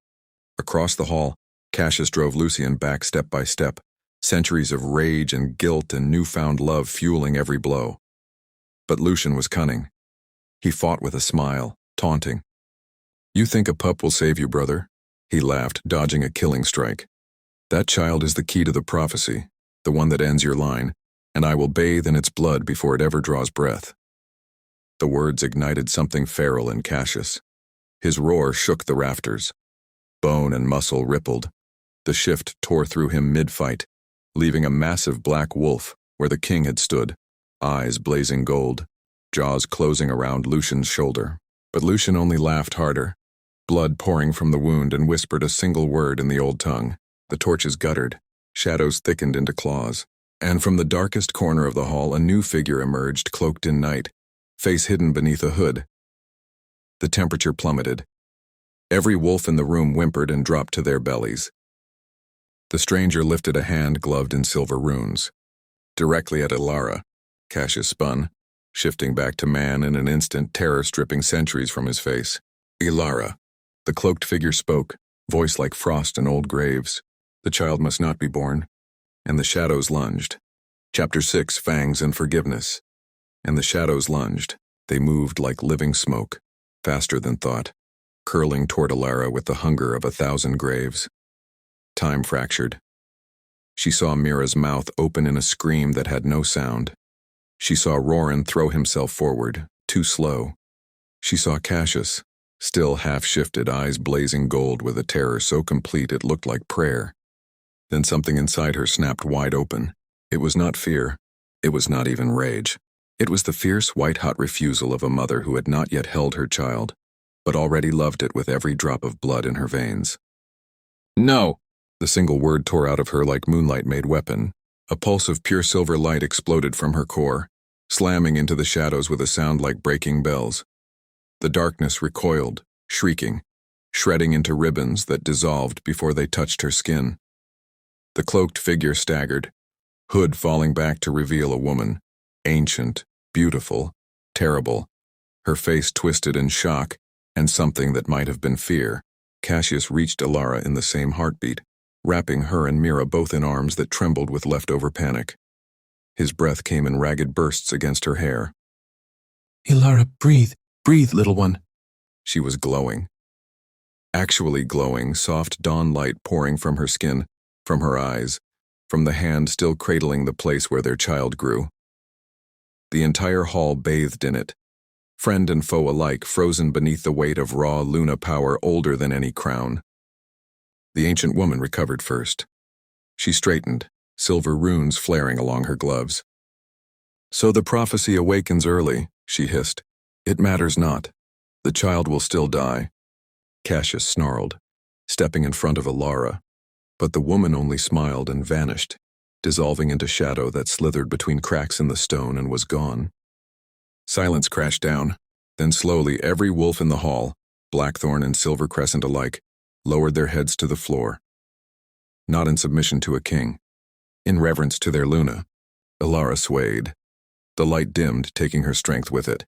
Across the hall, Cassius drove Lucian back step by step, centuries of rage and guilt and newfound love fueling every blow. But Lucian was cunning. He fought with a smile, taunting. You think a pup will save you, brother? He laughed, dodging a killing strike. That child is the key to the prophecy. the one that ends your line, and I will bathe in its blood before it ever draws breath." The words ignited something feral in Cassius. His roar shook the rafters. Bone and muscle rippled. The shift tore through him mid-fight, leaving a massive black wolf where the king had stood, eyes blazing gold, jaws closing around Lucian's shoulder. But Lucian only laughed harder, blood pouring from the wound, and whispered a single word in the old tongue. The torches guttered, shadows thickened into claws, and from the darkest corner of the hall a new figure emerged, cloaked in night, face hidden beneath a hood. The temperature plummeted. Every wolf in the room whimpered and dropped to their bellies. The stranger lifted a hand gloved in silver runes. Directly at Ilara, Cassius spun, shifting back to man in an instant, terror stripping sentries from his face. "Ilara." The cloaked figure spoke, voice like frost in old graves. "The child must not be born." And the shadows lunged. Chapter 6, Fangs and Forgiveness. And the shadows lunged. They moved like living smoke, faster than thought, curling toward Ilara with the hunger of 1,000 graves. Time fractured. She saw Mira's mouth open in a scream that had no sound. She saw Roran throw himself forward, too slow. She saw Cassius, still half-shifted, eyes blazing gold with a terror so complete it looked like prayer. Then something inside her snapped wide open. It was not fear. It was not even rage. It was the fierce, white-hot refusal of a mother who had not yet held her child, but already loved it with every drop of blood in her veins. "No!" The single word tore out of her like moonlight-made weapon. A pulse of pure silver light exploded from her core, slamming into the shadows with a sound like breaking bells. The darkness recoiled, shrieking, shredding into ribbons that dissolved before they touched her skin. The cloaked figure staggered, hood falling back to reveal a woman, ancient, beautiful, terrible, her face twisted in shock and something that might have been fear. Cassius reached Ilara in the same heartbeat, wrapping her and Mira both in arms that trembled with leftover panic. His breath came in ragged bursts against her hair. "Ilara, breathe, breathe, little one." She was glowing. Actually glowing, soft dawn light pouring from her skin, from her eyes, from the hand still cradling the place where their child grew. The entire hall bathed in it, friend and foe alike frozen beneath the weight of raw Luna power older than any crown. The ancient woman recovered first. She straightened, silver runes flaring along her gloves. "So the prophecy awakens early," she hissed. "It matters not. The child will still die." Cassius snarled, stepping in front of Ilara, but the woman only smiled and vanished, dissolving into shadow that slithered between cracks in the stone and was gone. Silence crashed down. Then slowly every wolf in the hall, Blackthorn and Silver Crescent alike, lowered their heads to the floor. Not in submission to a king. In reverence to their Luna. Ilara swayed. The light dimmed, taking her strength with it.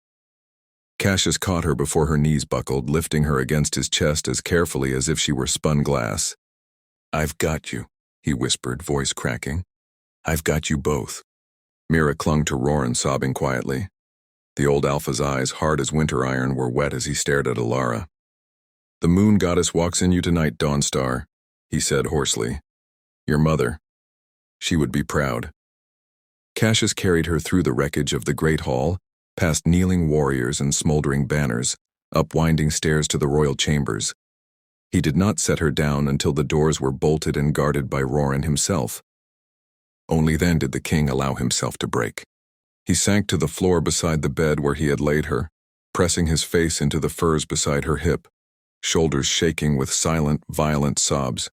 Cassius caught her before her knees buckled, lifting her against his chest as carefully as if she were spun glass. "I've got you," he whispered, voice cracking. "I've got you both." Mira clung to Roran, sobbing quietly. The old alpha's eyes, hard as winter iron, were wet as he stared at Ilara. "The moon goddess walks in you tonight, Dawnstar," he said hoarsely. "Your mother. She would be proud." Cassius carried her through the wreckage of the great hall, past kneeling warriors and smoldering banners, up winding stairs to the royal chambers. He did not set her down until the doors were bolted and guarded by Roran himself. Only then did the king allow himself to break. He sank to the floor beside the bed where he had laid her, pressing his face into the furs beside her hip, shoulders shaking with silent, violent sobs.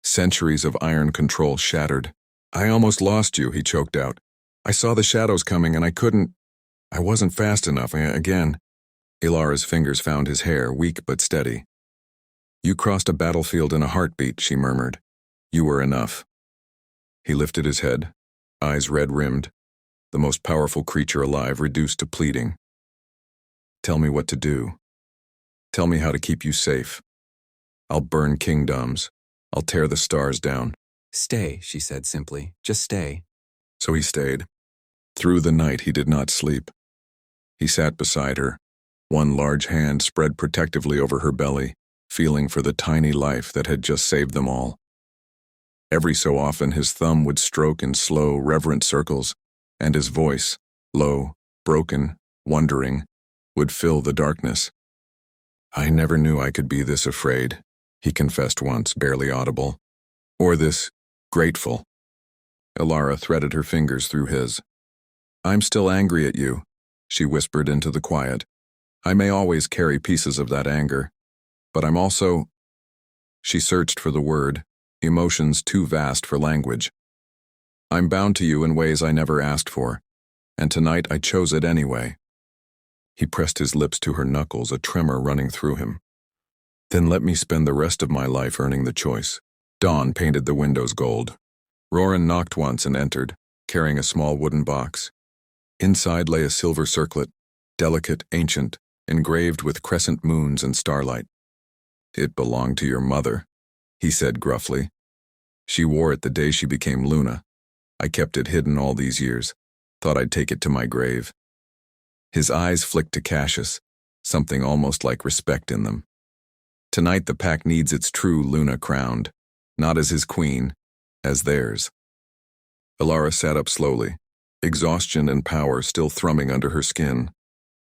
Centuries of iron control shattered. "I almost lost you," he choked out. "I saw the shadows coming and I wasn't fast enough, again." Ilara's fingers found his hair, weak but steady. "You crossed a battlefield in a heartbeat," she murmured. "You were enough." He lifted his head, eyes red-rimmed, the most powerful creature alive reduced to pleading. "Tell me what to do. Tell me how to keep you safe. I'll burn kingdoms. I'll tear the stars down." "Stay," she said simply. "Just stay." So he stayed. Through the night he did not sleep. He sat beside her, one large hand spread protectively over her belly, feeling for the tiny life that had just saved them all. Every so often his thumb would stroke in slow, reverent circles, and his voice, low, broken, wondering, would fill the darkness. "I never knew I could be this afraid," he confessed once, barely audible. "Or this grateful." Ilara threaded her fingers through his. "I'm still angry at you," she whispered into the quiet. "I may always carry pieces of that anger, but I'm also—" She searched for the word, emotions too vast for language. "I'm bound to you in ways I never asked for, and tonight I chose it anyway." He pressed his lips to her knuckles, a tremor running through him. "Then let me spend the rest of my life earning the choice." Dawn painted the windows gold. Roran knocked once and entered, carrying a small wooden box. Inside lay a silver circlet, delicate, ancient, engraved with crescent moons and starlight. "It belonged to your mother," he said gruffly. "She wore it the day she became Luna. I kept it hidden all these years, thought I'd take it to my grave." His eyes flicked to Cassius, something almost like respect in them. Tonight the pack needs its true Luna crowned, not as his queen, as theirs. Ilara sat up slowly, exhaustion and power still thrumming under her skin.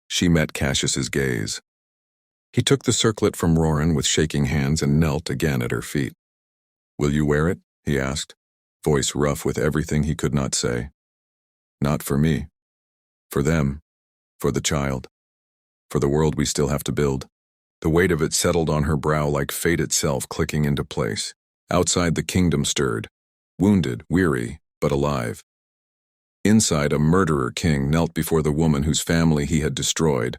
She met Cassius's gaze. He took the circlet from Roran with shaking hands and knelt again at her feet. "Will you wear it?" he asked, voice rough with everything he could not say. "Not for me. For them. For the child. For the world we still have to build." The weight of it settled on her brow like fate itself clicking into place. Outside the kingdom stirred, wounded, weary, but alive. Inside, a murderer king knelt before the woman whose family he had destroyed,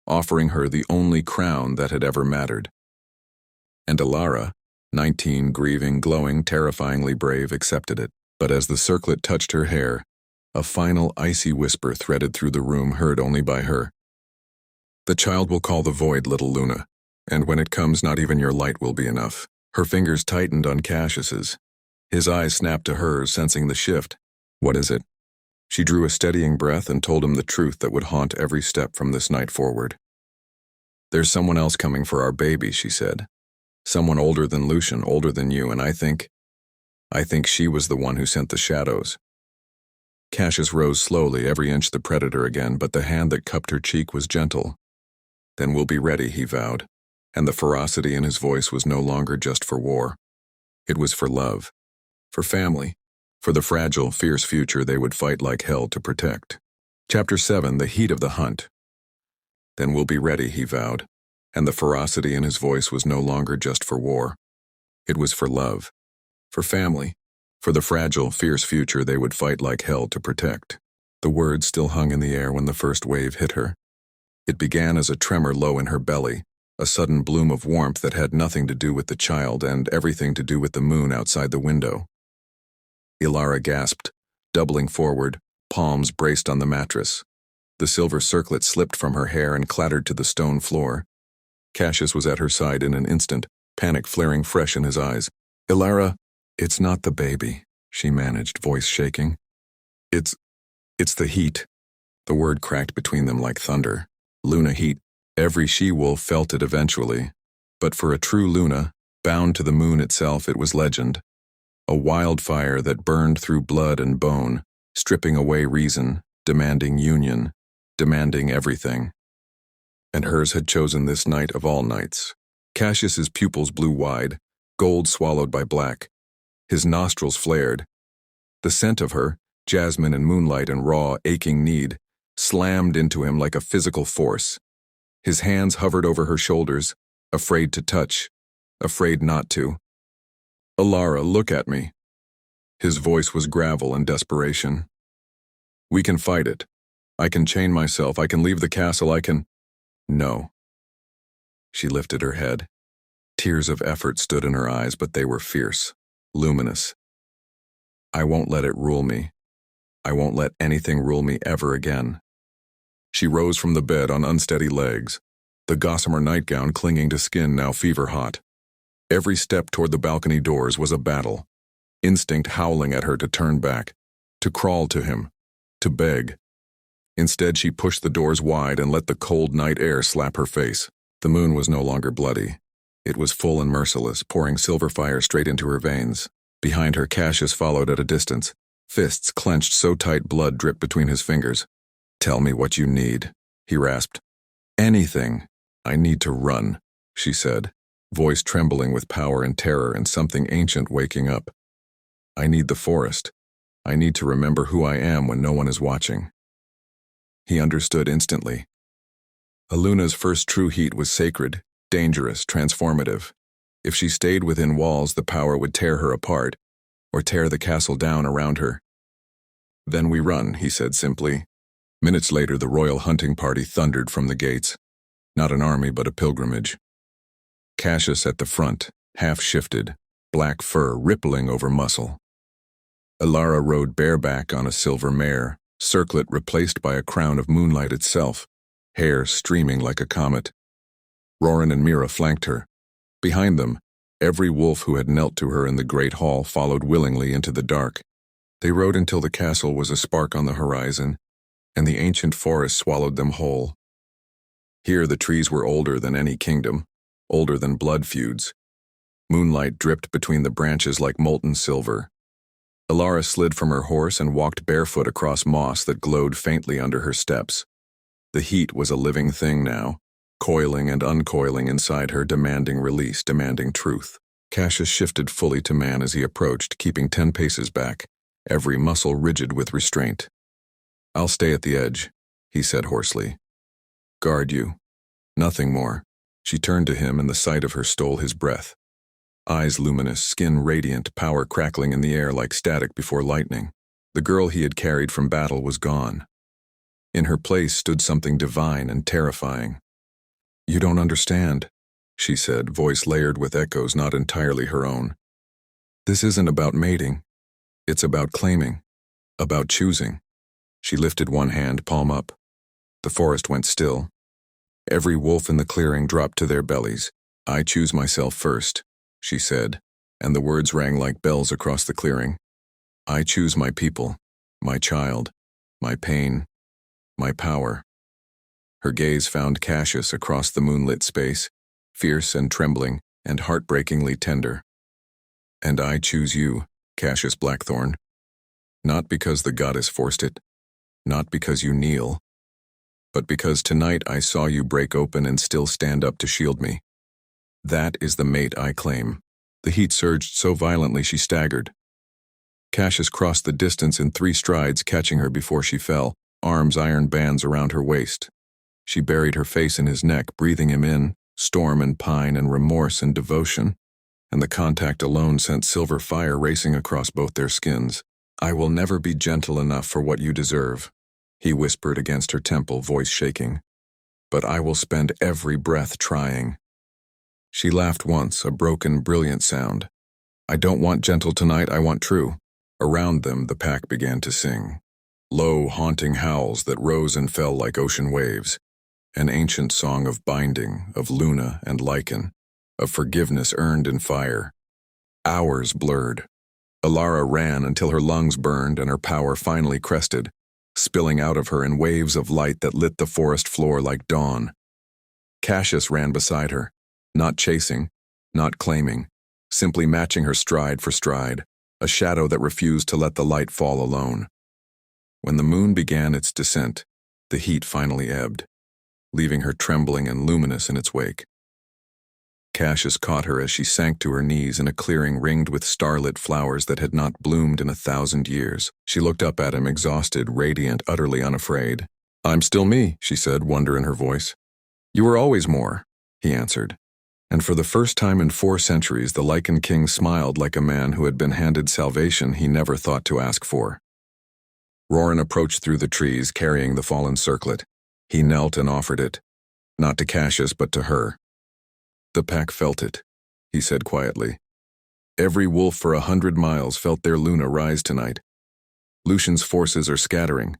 offering her the only crown that had ever mattered. And Ilara, 19, grieving, glowing, terrifyingly brave, accepted it. But as the circlet touched her hair, a final icy whisper threaded through the room heard only by her. "The child will call the void, little Luna, and when it comes not even your light will be enough." Her fingers tightened on Cassius's. His eyes snapped to hers, sensing the shift. "What is it?" She drew a steadying breath and told him the truth that would haunt every step from this night forward. "There's someone else coming for our baby," she said. "Someone older than Lucian, older than you, and I think she was the one who sent the shadows." Cassius rose slowly, every inch the predator again, but the hand that cupped her cheek was gentle. "Then we'll be ready," he vowed, and the ferocity in his voice was no longer just for war. It was for love, for family, for the fragile, fierce future they would fight like hell to protect. Chapter 7, The Heat of the Hunt. "Then we'll be ready," he vowed, and the ferocity in his voice was no longer just for war. It was for love, for family, for the fragile, fierce future they would fight like hell to protect. The words still hung in the air when the first wave hit her. It began as a tremor low in her belly, a sudden bloom of warmth that had nothing to do with the child and everything to do with the moon outside the window. Ilara gasped, doubling forward, palms braced on the mattress. The silver circlet slipped from her hair and clattered to the stone floor. Cassius was at her side in an instant, panic flaring fresh in his eyes. "Ilara, it's not the baby," she managed, voice shaking. It's the heat." The word cracked between them like thunder. Luna heat. Every she-wolf felt it eventually. But for a true Luna, bound to the moon itself, it was legend. A wildfire that burned through blood and bone, stripping away reason, demanding union, demanding everything. And hers had chosen this night of all nights. Cassius's pupils blew wide, gold swallowed by black. His nostrils flared. The scent of her, jasmine and moonlight and raw, aching need, slammed into him like a physical force. His hands hovered over her shoulders, afraid to touch, afraid not to. "Ilara, look at me." His voice was gravel and desperation. "We can fight it. I can chain myself, I can leave the castle, I can—" "No." She lifted her head. Tears of effort stood in her eyes, but they were fierce, luminous. "I won't let it rule me. I won't let anything rule me ever again." She rose from the bed on unsteady legs, the gossamer nightgown clinging to skin now fever-hot. Every step toward the balcony doors was a battle, instinct howling at her to turn back, to crawl to him, to beg. Instead, she pushed the doors wide and let the cold night air slap her face. The moon was no longer bloody. It was full and merciless, pouring silver fire straight into her veins. Behind her, Cassius followed at a distance, fists clenched so tight blood dripped between his fingers. "Tell me what you need," he rasped. "Anything. I need to run," she said, voice trembling with power and terror and something ancient waking up. "I need the forest. I need to remember who I am when no one is watching." He understood instantly. Aluna's first true heat was sacred, dangerous, transformative. If she stayed within walls, the power would tear her apart, or tear the castle down around her. "Then we run," he said simply. Minutes later, the royal hunting party thundered from the gates. Not an army, but a pilgrimage. Cassius at the front, half-shifted, black fur rippling over muscle. Ilara rode bareback on a silver mare, circlet replaced by a crown of moonlight itself, hair streaming like a comet. Roran and Mira flanked her. Behind them, every wolf who had knelt to her in the great hall followed willingly into the dark. They rode until the castle was a spark on the horizon, and the ancient forest swallowed them whole. Here the trees were older than any kingdom, older than blood feuds. Moonlight dripped between the branches like molten silver. Ilara slid from her horse and walked barefoot across moss that glowed faintly under her steps. The heat was a living thing now, coiling and uncoiling inside her, demanding release, demanding truth. Cassius shifted fully to man as he approached, keeping 10 paces back, every muscle rigid with restraint. "I'll stay at the edge," he said hoarsely. "Guard you. Nothing more." She turned to him, and the sight of her stole his breath. Eyes luminous, skin radiant, power crackling in the air like static before lightning. The girl he had carried from battle was gone. In her place stood something divine and terrifying. "You don't understand," she said, voice layered with echoes not entirely her own. "This isn't about mating. It's about claiming, about choosing." She lifted one hand, palm up. The forest went still. Every wolf in the clearing dropped to their bellies. "I choose myself first," she said, and the words rang like bells across the clearing. "I choose my people, my child, my pain, my power." Her gaze found Cassius across the moonlit space, fierce and trembling and heartbreakingly tender. "And I choose you, Cassius Blackthorn. Not because the goddess forced it, not because you kneel, but because tonight I saw you break open and still stand up to shield me. That is the mate I claim." The heat surged so violently she staggered. Cassius crossed the distance in 3 strides, catching her before she fell, arms iron bands around her waist. She buried her face in his neck, breathing him in, storm and pine and remorse and devotion, and the contact alone sent silver fire racing across both their skins. "I will never be gentle enough for what you deserve," he whispered against her temple, voice shaking. "But I will spend every breath trying." She laughed once, a broken, brilliant sound. "I don't want gentle tonight, I want true." Around them, the pack began to sing. Low, haunting howls that rose and fell like ocean waves. An ancient song of binding, of Luna and Lycan, of forgiveness earned in fire. Hours blurred. Ilara ran until her lungs burned and her power finally crested, spilling out of her in waves of light that lit the forest floor like dawn. Cassius ran beside her, not chasing, not claiming, simply matching her stride for stride, a shadow that refused to let the light fall alone. When the moon began its descent, the heat finally ebbed, leaving her trembling and luminous in its wake. Cassius caught her as she sank to her knees in a clearing ringed with starlit flowers that had not bloomed in 1,000 years. She looked up at him, exhausted, radiant, utterly unafraid. "I'm still me," she said, wonder in her voice. "You were always more," he answered. And for the first time in 4 centuries, the Lycan King smiled like a man who had been handed salvation he never thought to ask for. Roran approached through the trees, carrying the fallen circlet. He knelt and offered it, not to Cassius but to her. "The pack felt it," he said quietly. "Every wolf for 100 miles felt their Luna rise tonight. Lucian's forces are scattering.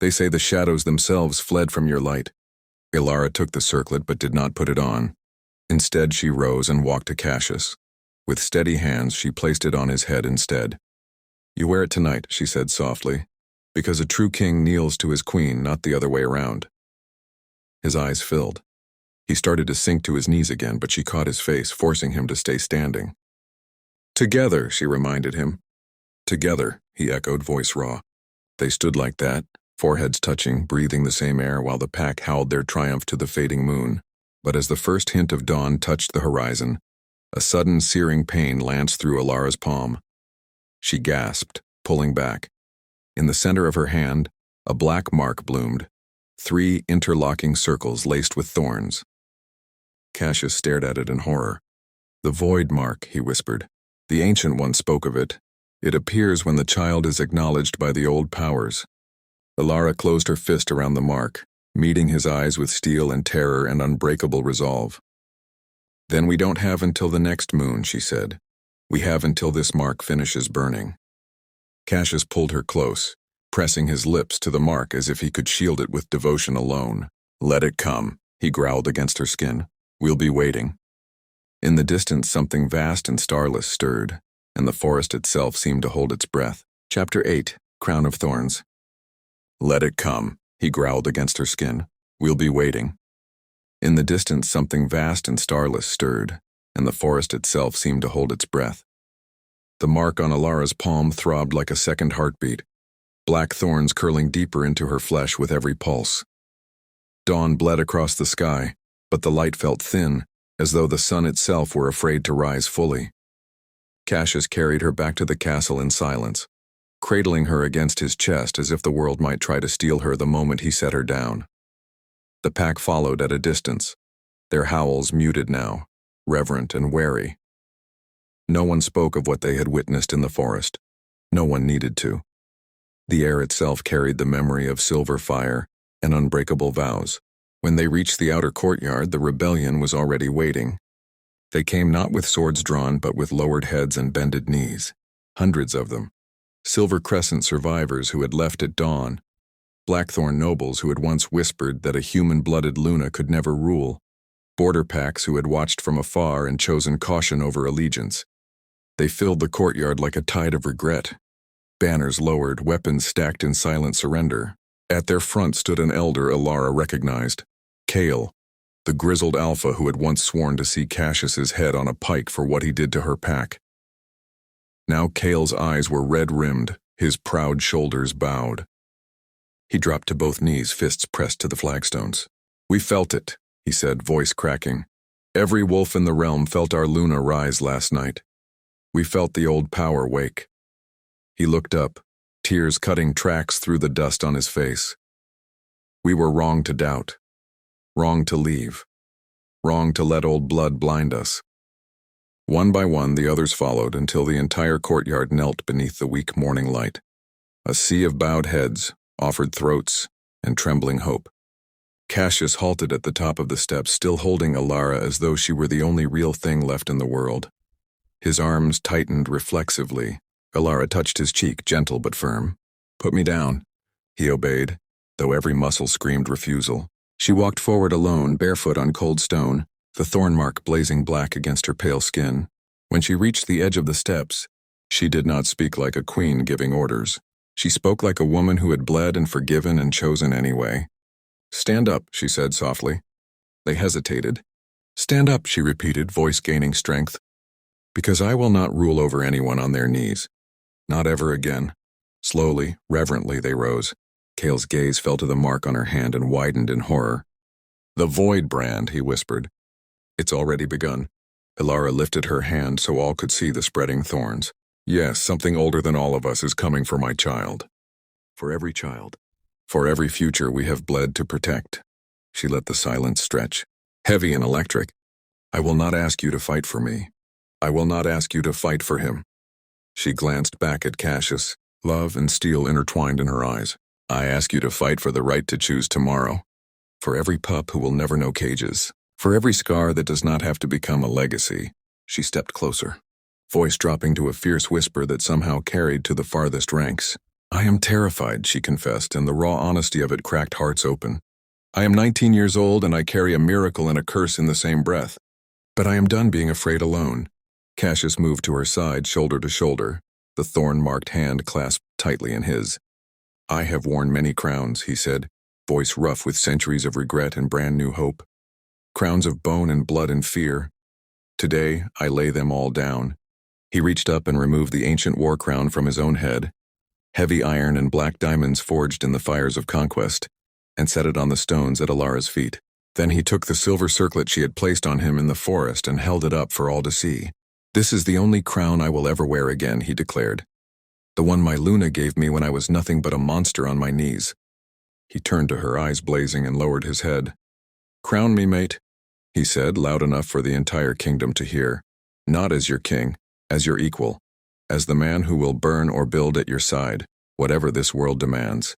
They say the shadows themselves fled from your light." Ilara took the circlet but did not put it on. Instead, she rose and walked to Cassius. With steady hands, she placed it on his head instead. "You wear it tonight," she said softly, "because a true king kneels to his queen, not the other way around." His eyes filled. He started to sink to his knees again, but she caught his face, forcing him to stay standing. Together, she reminded him. Together, he echoed, voice raw. They stood like that, foreheads touching, breathing the same air while the pack howled their triumph to the fading moon. But as the first hint of dawn touched the horizon, a sudden searing pain lanced through Alara's palm. She gasped, pulling back. In the center of her hand, a black mark bloomed, 3 interlocking circles laced with thorns. Cassius stared at it in horror. The void mark, he whispered. The Ancient One spoke of it. It appears when the child is acknowledged by the old powers. Alara closed her fist around the mark, meeting his eyes with steel and terror and unbreakable resolve. Then we don't have until the next moon, she said. We have until this mark finishes burning. Cassius pulled her close, pressing his lips to the mark as if he could shield it with devotion alone. Let it come, he growled against her skin. We'll be waiting. In the distance, something vast and starless stirred, and the forest itself seemed to hold its breath. Chapter 8, Crown of Thorns. Let it come, he growled against her skin. We'll be waiting. In the distance, something vast and starless stirred, and the forest itself seemed to hold its breath. The mark on Alara's palm throbbed like a second heartbeat, black thorns curling deeper into her flesh with every pulse. Dawn bled across the sky, but the light felt thin, as though the sun itself were afraid to rise fully. Cassius carried her back to the castle in silence, cradling her against his chest as if the world might try to steal her the moment he set her down. The pack followed at a distance, their howls muted now, reverent and wary. No one spoke of what they had witnessed in the forest. No one needed to. The air itself carried the memory of silver fire and unbreakable vows. When they reached the outer courtyard, the rebellion was already waiting. They came not with swords drawn, but with lowered heads and bended knees. Hundreds of them. Silver Crescent survivors who had left at dawn. Blackthorn nobles who had once whispered that a human-blooded Luna could never rule. Border packs who had watched from afar and chosen caution over allegiance. They filled the courtyard like a tide of regret. Banners lowered, weapons stacked in silent surrender. At their front stood an elder Alara recognized. Kale, the grizzled alpha who had once sworn to see Cassius's head on a pike for what he did to her pack. Now Kale's eyes were red-rimmed, his proud shoulders bowed. He dropped to both knees, fists pressed to the flagstones. We felt it, he said, voice cracking. Every wolf in the realm felt our Luna rise last night. We felt the old power wake. He looked up, tears cutting tracks through the dust on his face. We were wrong to doubt. Wrong to leave. Wrong to let old blood blind us. One by one, the others followed until the entire courtyard knelt beneath the weak morning light. A sea of bowed heads, offered throats, and trembling hope. Cassius halted at the top of the steps, still holding Alara as though she were the only real thing left in the world. His arms tightened reflexively. Alara touched his cheek, gentle but firm. Put me down. He obeyed, though every muscle screamed refusal. She walked forward alone, barefoot on cold stone, the thorn mark blazing black against her pale skin. When she reached the edge of the steps, she did not speak like a queen giving orders. She spoke like a woman who had bled and forgiven and chosen anyway. Stand up, she said softly. They hesitated. Stand up, she repeated, voice gaining strength. Because I will not rule over anyone on their knees. Not ever again. Slowly, reverently they rose. Kale's gaze fell to the mark on her hand and widened in horror. The Void brand, he whispered. It's already begun. Alara lifted her hand so all could see the spreading thorns. Yes, something older than all of us is coming for my child. For every child. For every future we have bled to protect. She let the silence stretch, heavy and electric. I will not ask you to fight for me. I will not ask you to fight for him. She glanced back at Cassius, love and steel intertwined in her eyes. I ask you to fight for the right to choose tomorrow. For every pup who will never know cages. For every scar that does not have to become a legacy. She stepped closer, voice dropping to a fierce whisper that somehow carried to the farthest ranks. I am terrified, she confessed, and the raw honesty of it cracked hearts open. I am 19 years old and I carry a miracle and a curse in the same breath. But I am done being afraid alone. Cassius moved to her side, shoulder to shoulder, the thorn-marked hand clasped tightly in his. I have worn many crowns, he said, voice rough with centuries of regret and brand new hope. Crowns of bone and blood and fear. Today, I lay them all down. He reached up and removed the ancient war crown from his own head, heavy iron and black diamonds forged in the fires of conquest, and set it on the stones at Alara's feet. Then he took the silver circlet she had placed on him in the forest and held it up for all to see. "This is the only crown I will ever wear again," he declared. "The one my Luna gave me when I was nothing but a monster on my knees." He turned to her, eyes blazing, and lowered his head. "Crown me, mate," he said, loud enough for the entire kingdom to hear. "Not as your king, as your equal, as the man who will burn or build at your side, whatever this world demands."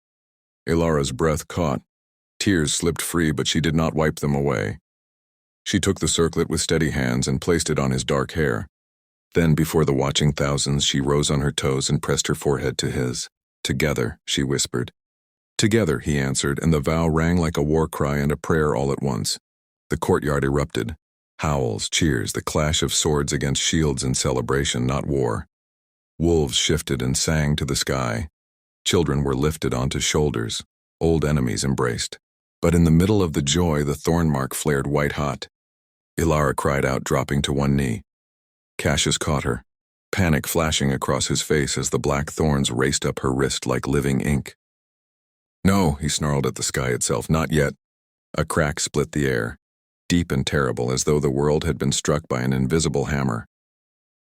Ilara's breath caught. Tears slipped free, but she did not wipe them away. She took the circlet with steady hands and placed it on his dark hair. Then, before the watching thousands, she rose on her toes and pressed her forehead to his. "Together," she whispered. "Together," he answered, and the vow rang like a war cry and a prayer all at once. The courtyard erupted. Howls, cheers, the clash of swords against shields in celebration, not war. Wolves shifted and sang to the sky. Children were lifted onto shoulders. Old enemies embraced. But in the middle of the joy, the thorn mark flared white-hot. Ilara cried out, dropping to one knee. Cassius caught her, panic flashing across his face as the black thorns raced up her wrist like living ink. "No," he snarled at the sky itself, "not yet." A crack split the air, deep and terrible, as though the world had been struck by an invisible hammer.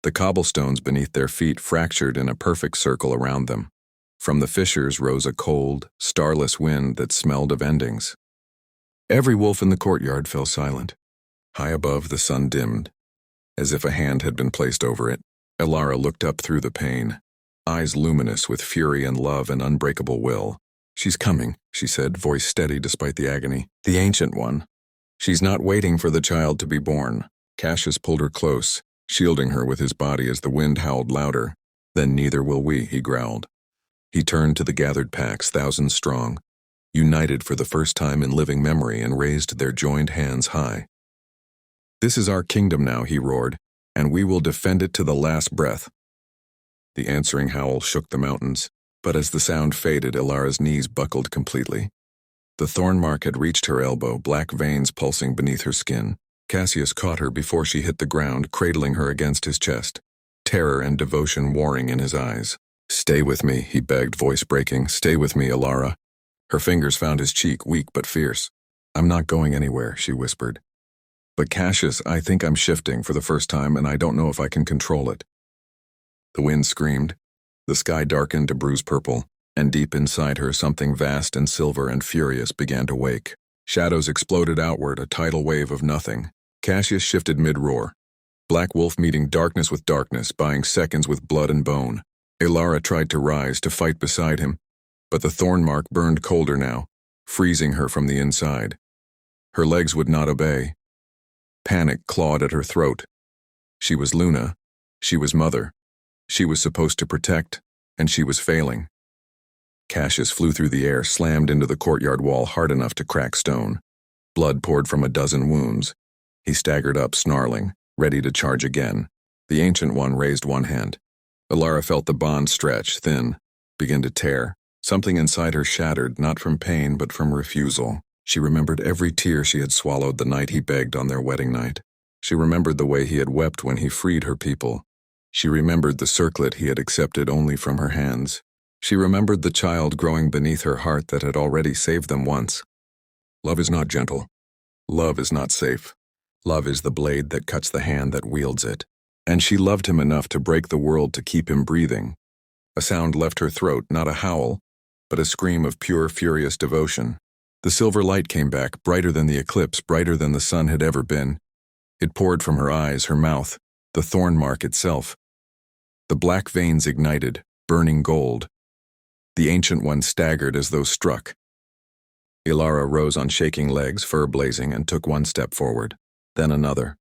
The cobblestones beneath their feet fractured in a perfect circle around them. From the fissures rose a cold, starless wind that smelled of endings. Every wolf in the courtyard fell silent. High above, the sun dimmed, as if a hand had been placed over it. Ilara looked up through the pane, eyes luminous with fury and love and unbreakable will. "She's coming," she said, voice steady despite the agony. "The Ancient One. She's not waiting for the child to be born." Cassius pulled her close, shielding her with his body as the wind howled louder. "Then neither will we," he growled. He turned to the gathered packs, thousands strong, united for the first time in living memory, and raised their joined hands high. "This is our kingdom now," he roared, "and we will defend it to the last breath." The answering howl shook the mountains, but as the sound faded, Ilara's knees buckled completely. The thorn mark had reached her elbow, black veins pulsing beneath her skin. Cassius caught her before she hit the ground, cradling her against his chest, terror and devotion warring in his eyes. "Stay with me," he begged, voice breaking. "Stay with me, Ilara." Her fingers found his cheek, weak but fierce. "I'm not going anywhere," she whispered. "But Cassius, I think I'm shifting for the first time, and I don't know if I can control it." The wind screamed. The sky darkened to bruise purple, and deep inside her something vast and silver and furious began to wake. Shadows exploded outward, a tidal wave of nothing. Cassius shifted mid-roar. Black wolf meeting darkness with darkness, buying seconds with blood and bone. Ilara tried to rise, to fight beside him, but the thorn mark burned colder now, freezing her from the inside. Her legs would not obey. Panic clawed at her throat. She was Luna. She was mother. She was supposed to protect, and she was failing. Cassius flew through the air, slammed into the courtyard wall hard enough to crack stone. Blood poured from a dozen wounds. He staggered up, snarling, ready to charge again. The Ancient One raised one hand. Ilara felt the bond stretch, thin, begin to tear. Something inside her shattered, not from pain but from refusal. She remembered every tear she had swallowed the night he begged on their wedding night. She remembered the way he had wept when he freed her people. She remembered the circlet he had accepted only from her hands. She remembered the child growing beneath her heart that had already saved them once. Love is not gentle. Love is not safe. Love is the blade that cuts the hand that wields it. And she loved him enough to break the world to keep him breathing. A sound left her throat, not a howl, but a scream of pure, furious devotion. The silver light came back, brighter than the eclipse, brighter than the sun had ever been. It poured from her eyes, her mouth, the thorn mark itself. The black veins ignited, burning gold. The Ancient One staggered as though struck. Ilara rose on shaking legs, fur blazing, and took one step forward, then another.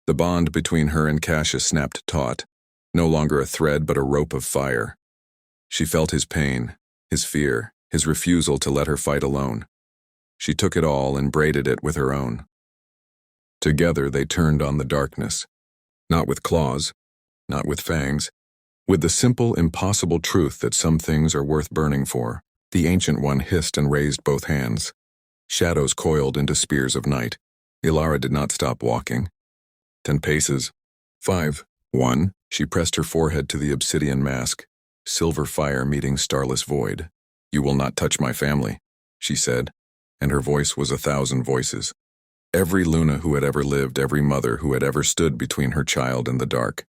The bond between her and Cassius snapped taut, no longer a thread but a rope of fire. She felt his pain, his fear, his refusal to let her fight alone. She took it all and braided it with her own. Together they turned on the darkness, not with claws, not with fangs, with the simple, impossible truth that some things are worth burning for. The Ancient One hissed and raised both hands. Shadows coiled into spears of night. Ilara did not stop walking. 10 paces. 5. 1. She pressed her forehead to the obsidian mask, silver fire meeting starless void. You will not touch my family, she said, and her voice was 1,000 voices. Every Luna who had ever lived, every mother who had ever stood between her child and the dark.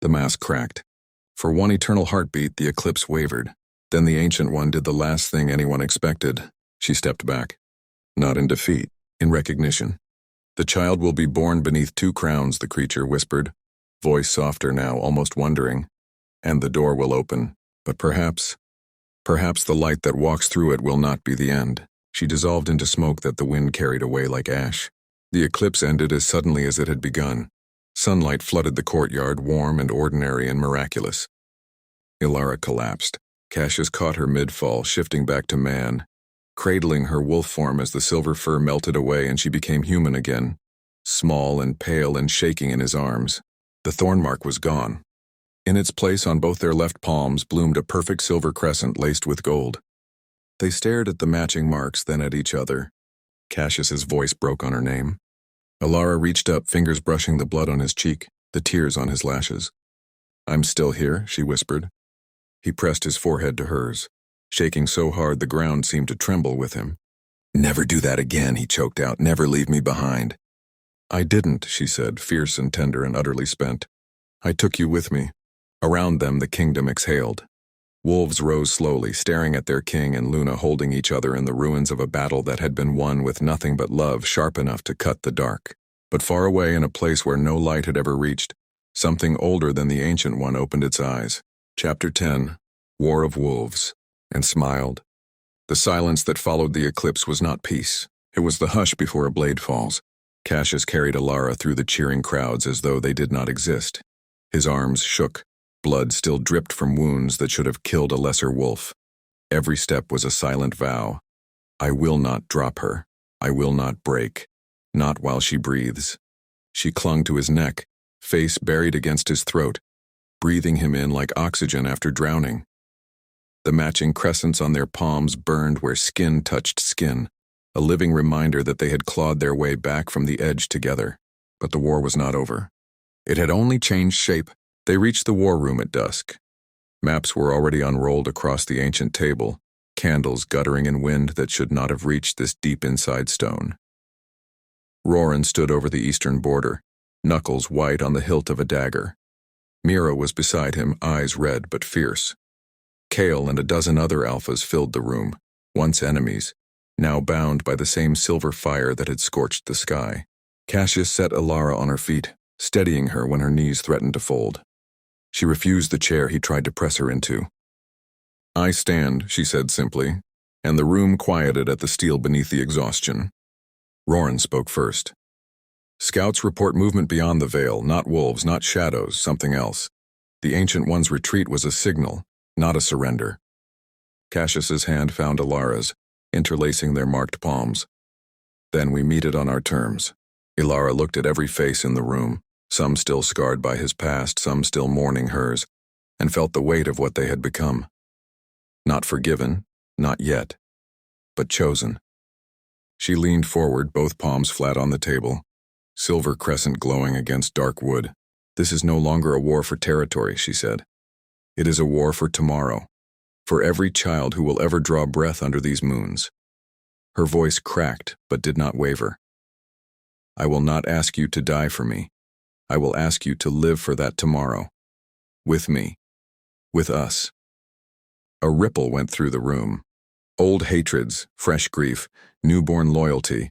The mask cracked. For one eternal heartbeat, the eclipse wavered. Then the Ancient One did the last thing anyone expected. She stepped back. Not in defeat, in recognition. The child will be born beneath 2 crowns, the creature whispered, voice softer now, almost wondering. And the door will open, but perhaps the light that walks through it will not be the end. She dissolved into smoke that the wind carried away like ash. The eclipse ended as suddenly as it had begun. Sunlight flooded the courtyard, warm and ordinary and miraculous. Ilara collapsed. Cassius caught her mid-fall, shifting back to man, cradling her wolf form as the silver fur melted away and she became human again, small and pale and shaking in his arms. The thorn mark was gone. In its place on both their left palms bloomed a perfect silver crescent laced with gold. They stared at the matching marks, then at each other. Cassius's voice broke on her name. Ilara reached up, fingers brushing the blood on his cheek, the tears on his lashes. I'm still here, she whispered. He pressed his forehead to hers, shaking so hard the ground seemed to tremble with him. Never do that again, he choked out. Never leave me behind. I didn't, she said, fierce and tender and utterly spent. I took you with me. Around them the kingdom exhaled. Wolves rose slowly, staring at their king and Luna holding each other in the ruins of a battle that had been won with nothing but love sharp enough to cut the dark. But far away in a place where no light had ever reached, something older than the Ancient One opened its eyes. Chapter 10, War of Wolves, and smiled. The silence that followed the eclipse was not peace. It was the hush before a blade falls. Cassius carried Ilara through the cheering crowds as though they did not exist. His arms shook. Blood still dripped from wounds that should have killed a lesser wolf. Every step was a silent vow. I will not drop her. I will not break. Not while she breathes. She clung to his neck, face buried against his throat, breathing him in like oxygen after drowning. The matching crescents on their palms burned where skin touched skin, a living reminder that they had clawed their way back from the edge together. But the war was not over. It had only changed shape. They reached the war room at dusk. Maps were already unrolled across the ancient table, candles guttering in wind that should not have reached this deep inside stone. Roran stood over the eastern border, knuckles white on the hilt of a dagger. Mira was beside him, eyes red but fierce. Kale and a dozen other alphas filled the room, once enemies, now bound by the same silver fire that had scorched the sky. Cassius set Ilara on her feet, steadying her when her knees threatened to fold. She refused the chair he tried to press her into. I stand, she said simply, and the room quieted at the steel beneath the exhaustion. Roran spoke first. Scouts report movement beyond the veil, not wolves, not shadows, something else. The Ancient One's retreat was a signal, not a surrender. Cassius's hand found Ilara's, interlacing their marked palms. Then we meet it on our terms. Ilara looked at every face in the room, some still scarred by his past, some still mourning hers, and felt the weight of what they had become. Not forgiven, not yet, but chosen. She leaned forward, both palms flat on the table, silver crescent glowing against dark wood. This is no longer a war for territory, she said. It is a war for tomorrow, for every child who will ever draw breath under these moons. Her voice cracked, but did not waver. I will not ask you to die for me. I will ask you to live for that tomorrow. With me. With us. A ripple went through the room. Old hatreds, fresh grief, newborn loyalty.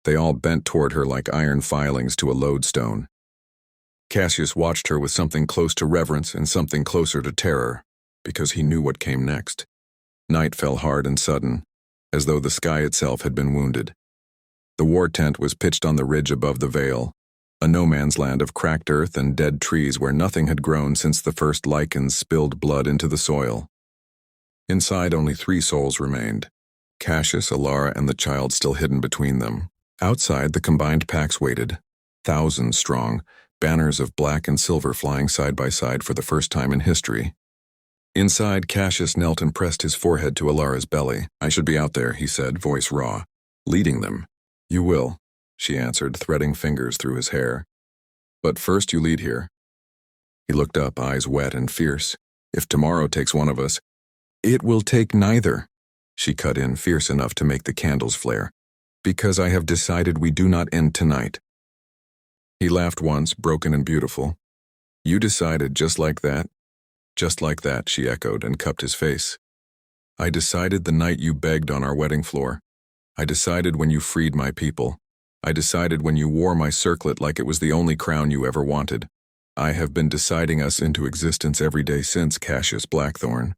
They all bent toward her like iron filings to a lodestone. Cassius watched her with something close to reverence and something closer to terror, because he knew what came next. Night fell hard and sudden, as though the sky itself had been wounded. The war tent was pitched on the ridge above the veil, a no-man's land of cracked earth and dead trees where nothing had grown since the first Lycans spilled blood into the soil. Inside, only 3 souls remained, Cassius, Ilara, and the child still hidden between them. Outside, the combined packs waited, thousands strong, banners of black and silver flying side by side for the first time in history. Inside, Cassius knelt and pressed his forehead to Ilara's belly. I should be out there, he said, voice raw, leading them. You will, she answered, threading fingers through his hair. But first you lead here. He looked up, eyes wet and fierce. If tomorrow takes one of us, it will take neither. She cut in, fierce enough to make the candles flare. Because I have decided we do not end tonight. He laughed once, broken and beautiful. You decided just like that? Just like that, she echoed and cupped his face. I decided the night you begged on our wedding floor. I decided when you freed my people. I decided when you wore my circlet like it was the only crown you ever wanted. I have been deciding us into existence every day since, Cassius Blackthorn.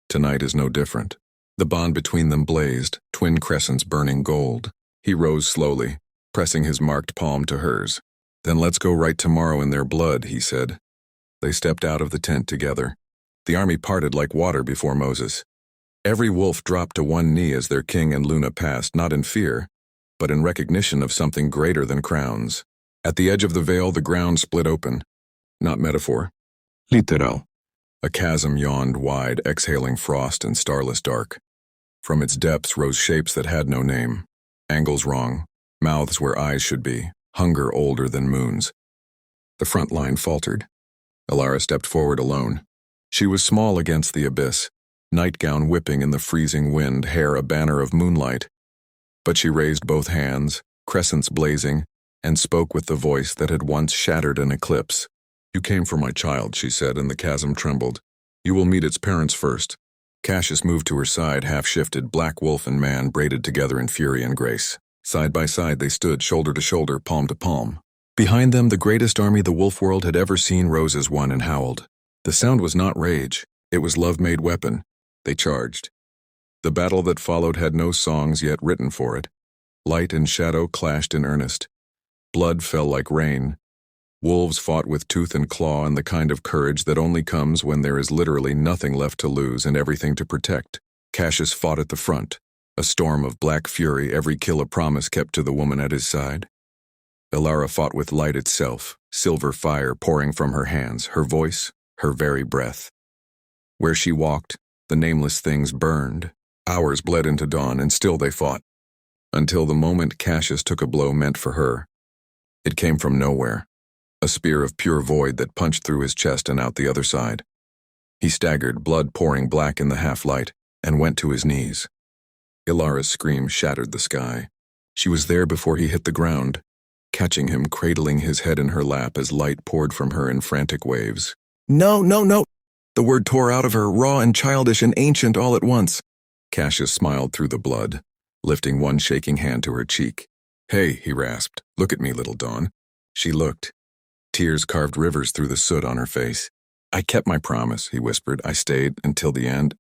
Tonight is no different. The bond between them blazed, twin crescents burning gold. He rose slowly, pressing his marked palm to hers. Then let's go right tomorrow in their blood, he said. They stepped out of the tent together. The army parted like water before Moses. Every wolf dropped to one knee as their king and Luna passed, not in fear, but in recognition of something greater than crowns. At the edge of the veil, the ground split open. Not metaphor. Literal. A chasm yawned wide, exhaling frost and starless dark. From its depths rose shapes that had no name. Angles wrong, mouths where eyes should be, hunger older than moons. The front line faltered. Elara stepped forward alone. She was small against the abyss, nightgown whipping in the freezing wind, hair a banner of moonlight. But she raised both hands, crescents blazing, and spoke with the voice that had once shattered an eclipse. You came for my child, she said, and the chasm trembled. You will meet its parents first. Cassius moved to her side, half-shifted, black wolf and man braided together in fury and grace. Side by side they stood, shoulder to shoulder, palm to palm. Behind them, the greatest army the wolf world had ever seen rose as one and howled. The sound was not rage, it was love-made weapon. They charged. The battle that followed had no songs yet written for it. Light and shadow clashed in earnest. Blood fell like rain. Wolves fought with tooth and claw and the kind of courage that only comes when there is literally nothing left to lose and everything to protect. Cassius fought at the front, a storm of black fury, every kill a promise kept to the woman at his side. Elara fought with light itself, silver fire pouring from her hands, her voice, her very breath. Where she walked, the nameless things burned. Hours bled into dawn, and still they fought. Until the moment Cassius took a blow meant for her. It came from nowhere. A spear of pure void that punched through his chest and out the other side. He staggered, blood pouring black in the half-light, and went to his knees. Ilara's scream shattered the sky. She was there before he hit the ground, catching him, cradling his head in her lap as light poured from her in frantic waves. No, no, no! The word tore out of her, raw and childish and ancient all at once. Cassius smiled through the blood, lifting one shaking hand to her cheek. Hey, he rasped, look at me, little Dawn. She looked. Tears carved rivers through the soot on her face. I kept my promise, he whispered. I stayed until the end.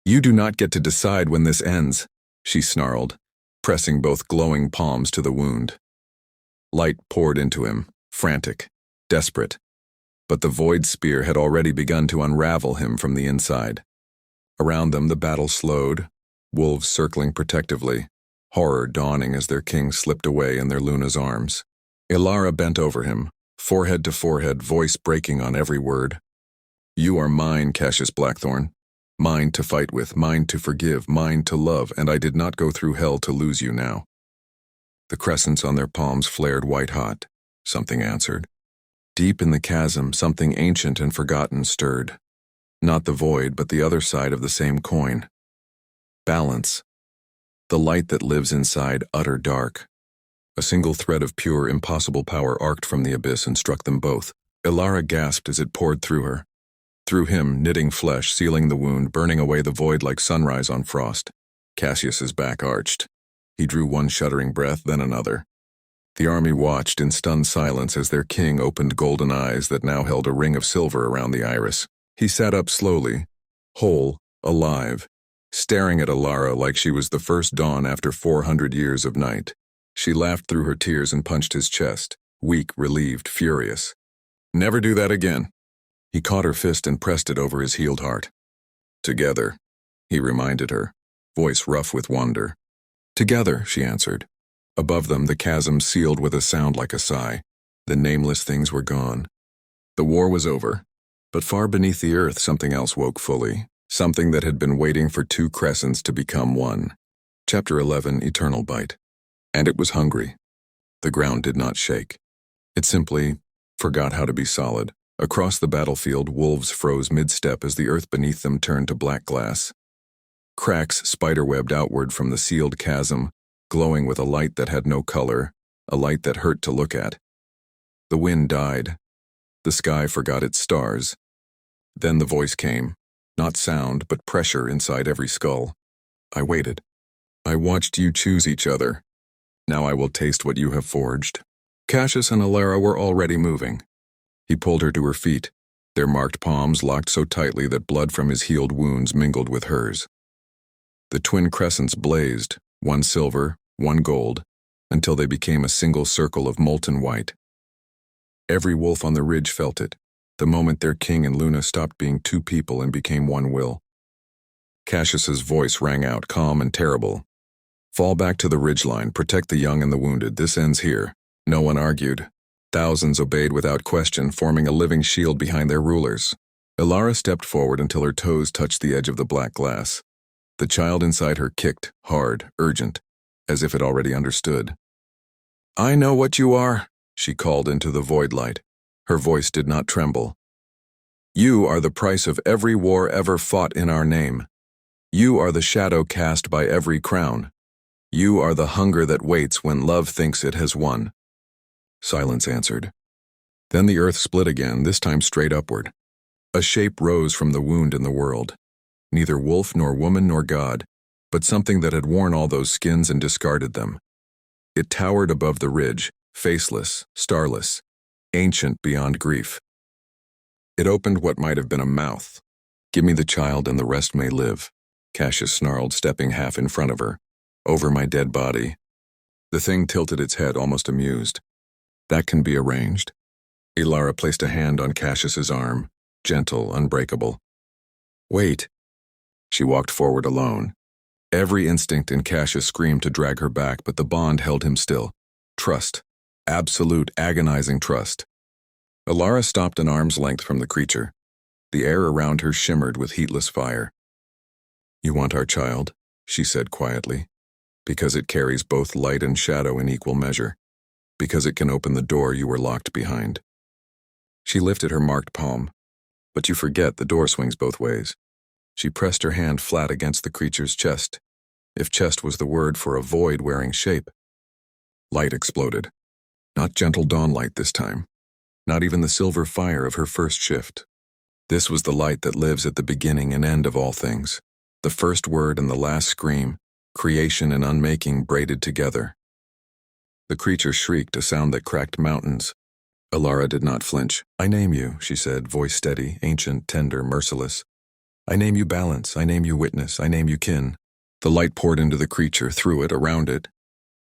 You do not get to decide when this ends, she snarled, pressing both glowing palms to the wound. Light poured into him, frantic, desperate. But the void spear had already begun to unravel him from the inside. Around them the battle slowed, wolves circling protectively, horror dawning as their king slipped away in their Luna's arms. Elara bent over him, forehead to forehead, voice breaking on every word. You are mine, Cassius Blackthorn. Mine to fight with, mine to forgive, mine to love, and I did not go through hell to lose you now. The crescents on their palms flared white-hot. Something answered. Deep in the chasm, something ancient and forgotten stirred. Not the void, but the other side of the same coin. Balance. The light that lives inside utter dark. A single thread of pure, impossible power arced from the abyss and struck them both. Elara gasped as it poured through her. Through him, knitting flesh, sealing the wound, burning away the void like sunrise on frost. Cassius's back arched. He drew one shuddering breath, then another. The army watched in stunned silence as their king opened golden eyes that now held a ring of silver around the iris. He sat up slowly, whole, alive, staring at Elara like she was the first dawn after 400 years of night. She laughed through her tears and punched his chest, weak, relieved, furious. Never do that again. He caught her fist and pressed it over his healed heart. Together, he reminded her, voice rough with wonder. Together, she answered. Above them, the chasm sealed with a sound like a sigh. The nameless things were gone. The war was over, but far beneath the earth something else woke fully, something that had been waiting for two crescents to become one. Chapter 11, Eternal Bite. And it was hungry. The ground did not shake. It simply forgot how to be solid. Across the battlefield, wolves froze mid-step as the earth beneath them turned to black glass. Cracks spiderwebbed outward from the sealed chasm, glowing with a light that had no color, a light that hurt to look at. The wind died. The sky forgot its stars. Then the voice came, not sound, but pressure inside every skull. I waited. I watched you choose each other. Now I will taste what you have forged. Cassius and Alara were already moving. He pulled her to her feet, their marked palms locked so tightly that blood from his healed wounds mingled with hers. The twin crescents blazed, one silver, one gold, until they became a single circle of molten white. Every wolf on the ridge felt it, the moment their king and Luna stopped being two people and became one will. Cassius's voice rang out, calm and terrible. Fall back to the ridgeline, protect the young and the wounded, this ends here. No one argued. Thousands obeyed without question, forming a living shield behind their rulers. Alara stepped forward until her toes touched the edge of the black glass. The child inside her kicked, hard, urgent, as if it already understood. I know what you are, she called into the void light. Her voice did not tremble. You are the price of every war ever fought in our name. You are the shadow cast by every crown. You are the hunger that waits when love thinks it has won. Silence answered. Then the earth split again, this time straight upward. A shape rose from the wound in the world. Neither wolf nor woman nor god, but something that had worn all those skins and discarded them. It towered above the ridge, faceless, starless, ancient beyond grief. It opened what might have been a mouth. Give me the child and the rest may live, Cassius snarled, stepping half in front of her. Over my dead body. The thing tilted its head, almost amused. That can be arranged. Alara placed a hand on Cassius's arm, gentle, unbreakable. Wait. She walked forward alone. Every instinct in Cassius screamed to drag her back, but the bond held him still. Trust. Absolute, agonizing trust. Alara stopped an arm's length from the creature. The air around her shimmered with heatless fire. You want our child, she said quietly, because it carries both light and shadow in equal measure, because it can open the door you were locked behind. She lifted her marked palm. But you forget the door swings both ways. She pressed her hand flat against the creature's chest, if chest was the word for a void-wearing shape. Light exploded. Not gentle dawnlight this time. Not even the silver fire of her first shift. This was the light that lives at the beginning and end of all things. The first word and the last scream, creation and unmaking braided together. The creature shrieked, a sound that cracked mountains. Alara did not flinch. I name you, she said, voice steady, ancient, tender, merciless. I name you balance, I name you witness, I name you kin. The light poured into the creature, through it, around it.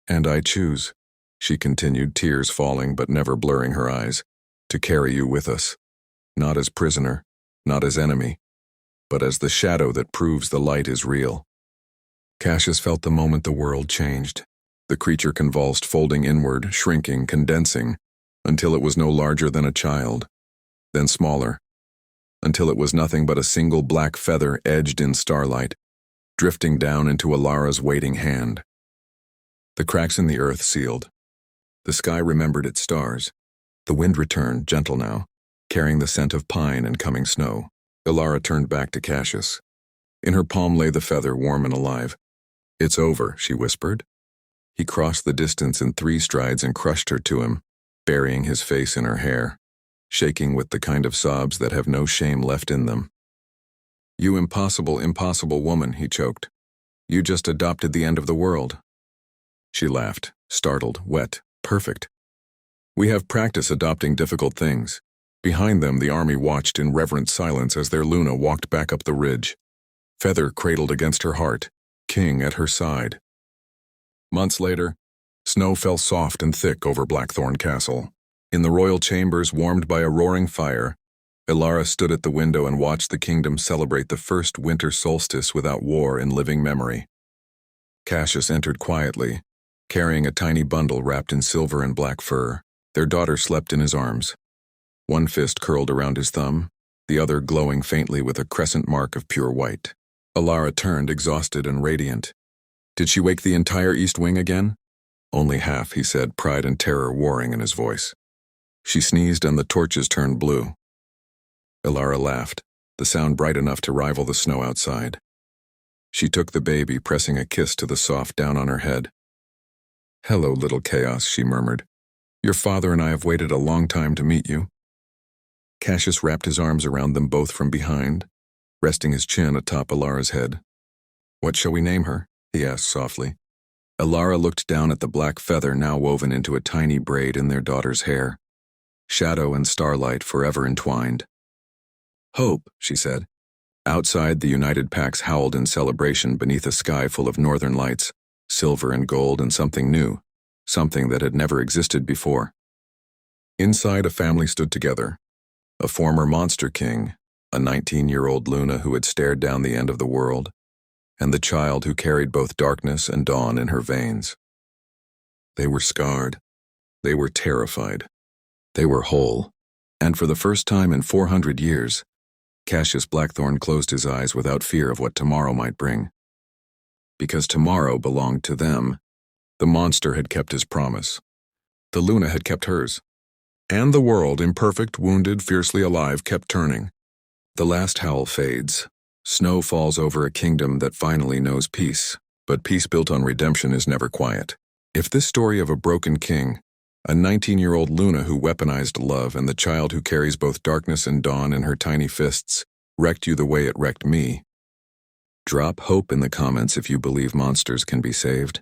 And I choose, she continued, tears falling but never blurring her eyes, to carry you with us. Not as prisoner, not as enemy, but as the shadow that proves the light is real. Cassius felt the moment the world changed. The creature convulsed, folding inward, shrinking, condensing, until it was no larger than a child, then smaller, until it was nothing but a single black feather edged in starlight, drifting down into Alara's waiting hand. The cracks in the earth sealed. The sky remembered its stars. The wind returned, gentle now, carrying the scent of pine and coming snow. Alara turned back to Cassius. In her palm lay the feather, warm and alive. It's over, she whispered. He crossed the distance in 3 strides and crushed her to him, burying his face in her hair, shaking with the kind of sobs that have no shame left in them. You impossible, impossible woman, he choked. You just adopted the end of the world. She laughed, startled, wet, perfect. We have practice adopting difficult things. Behind them, the army watched in reverent silence as their Luna walked back up the ridge. Feather cradled against her heart, King at her side. Months later, snow fell soft and thick over Blackthorn Castle. In the royal chambers, warmed by a roaring fire, Alara stood at the window and watched the kingdom celebrate the first winter solstice without war in living memory. Cassius entered quietly, carrying a tiny bundle wrapped in silver and black fur. Their daughter slept in his arms. One fist curled around his thumb, the other glowing faintly with a crescent mark of pure white. Alara turned, exhausted and radiant. Did she wake the entire East Wing again? Only half, he said, pride and terror warring in his voice. She sneezed and the torches turned blue. Ilara laughed, the sound bright enough to rival the snow outside. She took the baby, pressing a kiss to the soft down on her head. "Hello, little chaos," she murmured. "Your father and I have waited a long time to meet you." Cassius wrapped his arms around them both from behind, resting his chin atop Ilara's head. "What shall we name her?" he asked softly. Ilara looked down at the black feather now woven into a tiny braid in their daughter's hair. Shadow and starlight forever entwined. "Hope," she said. Outside, the United Packs howled in celebration beneath a sky full of northern lights, silver and gold and something new, something that had never existed before. Inside, a family stood together. A former monster king, a 19-year-old Luna who had stared down the end of the world, and the child who carried both darkness and dawn in her veins. They were scarred. They were terrified. They were whole. And for the first time in 400 years, Cassius Blackthorn closed his eyes without fear of what tomorrow might bring. Because tomorrow belonged to them. The monster had kept his promise. The Luna had kept hers. And the world, imperfect, wounded, fiercely alive, kept turning. The last howl fades. Snow falls over a kingdom that finally knows peace. But peace built on redemption is never quiet. If this story of a broken king, a 19-year-old Luna who weaponized love, and the child who carries both darkness and dawn in her tiny fists, wrecked you the way it wrecked me, drop hope in the comments if you believe monsters can be saved.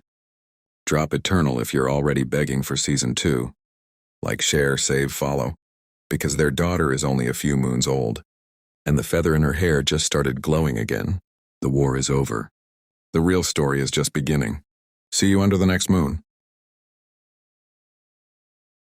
Drop eternal if you're already begging for season 2. Like, share, save, follow. Because their daughter is only a few moons old. And the feather in her hair just started glowing again. The war is over. The real story is just beginning. See you under the next moon.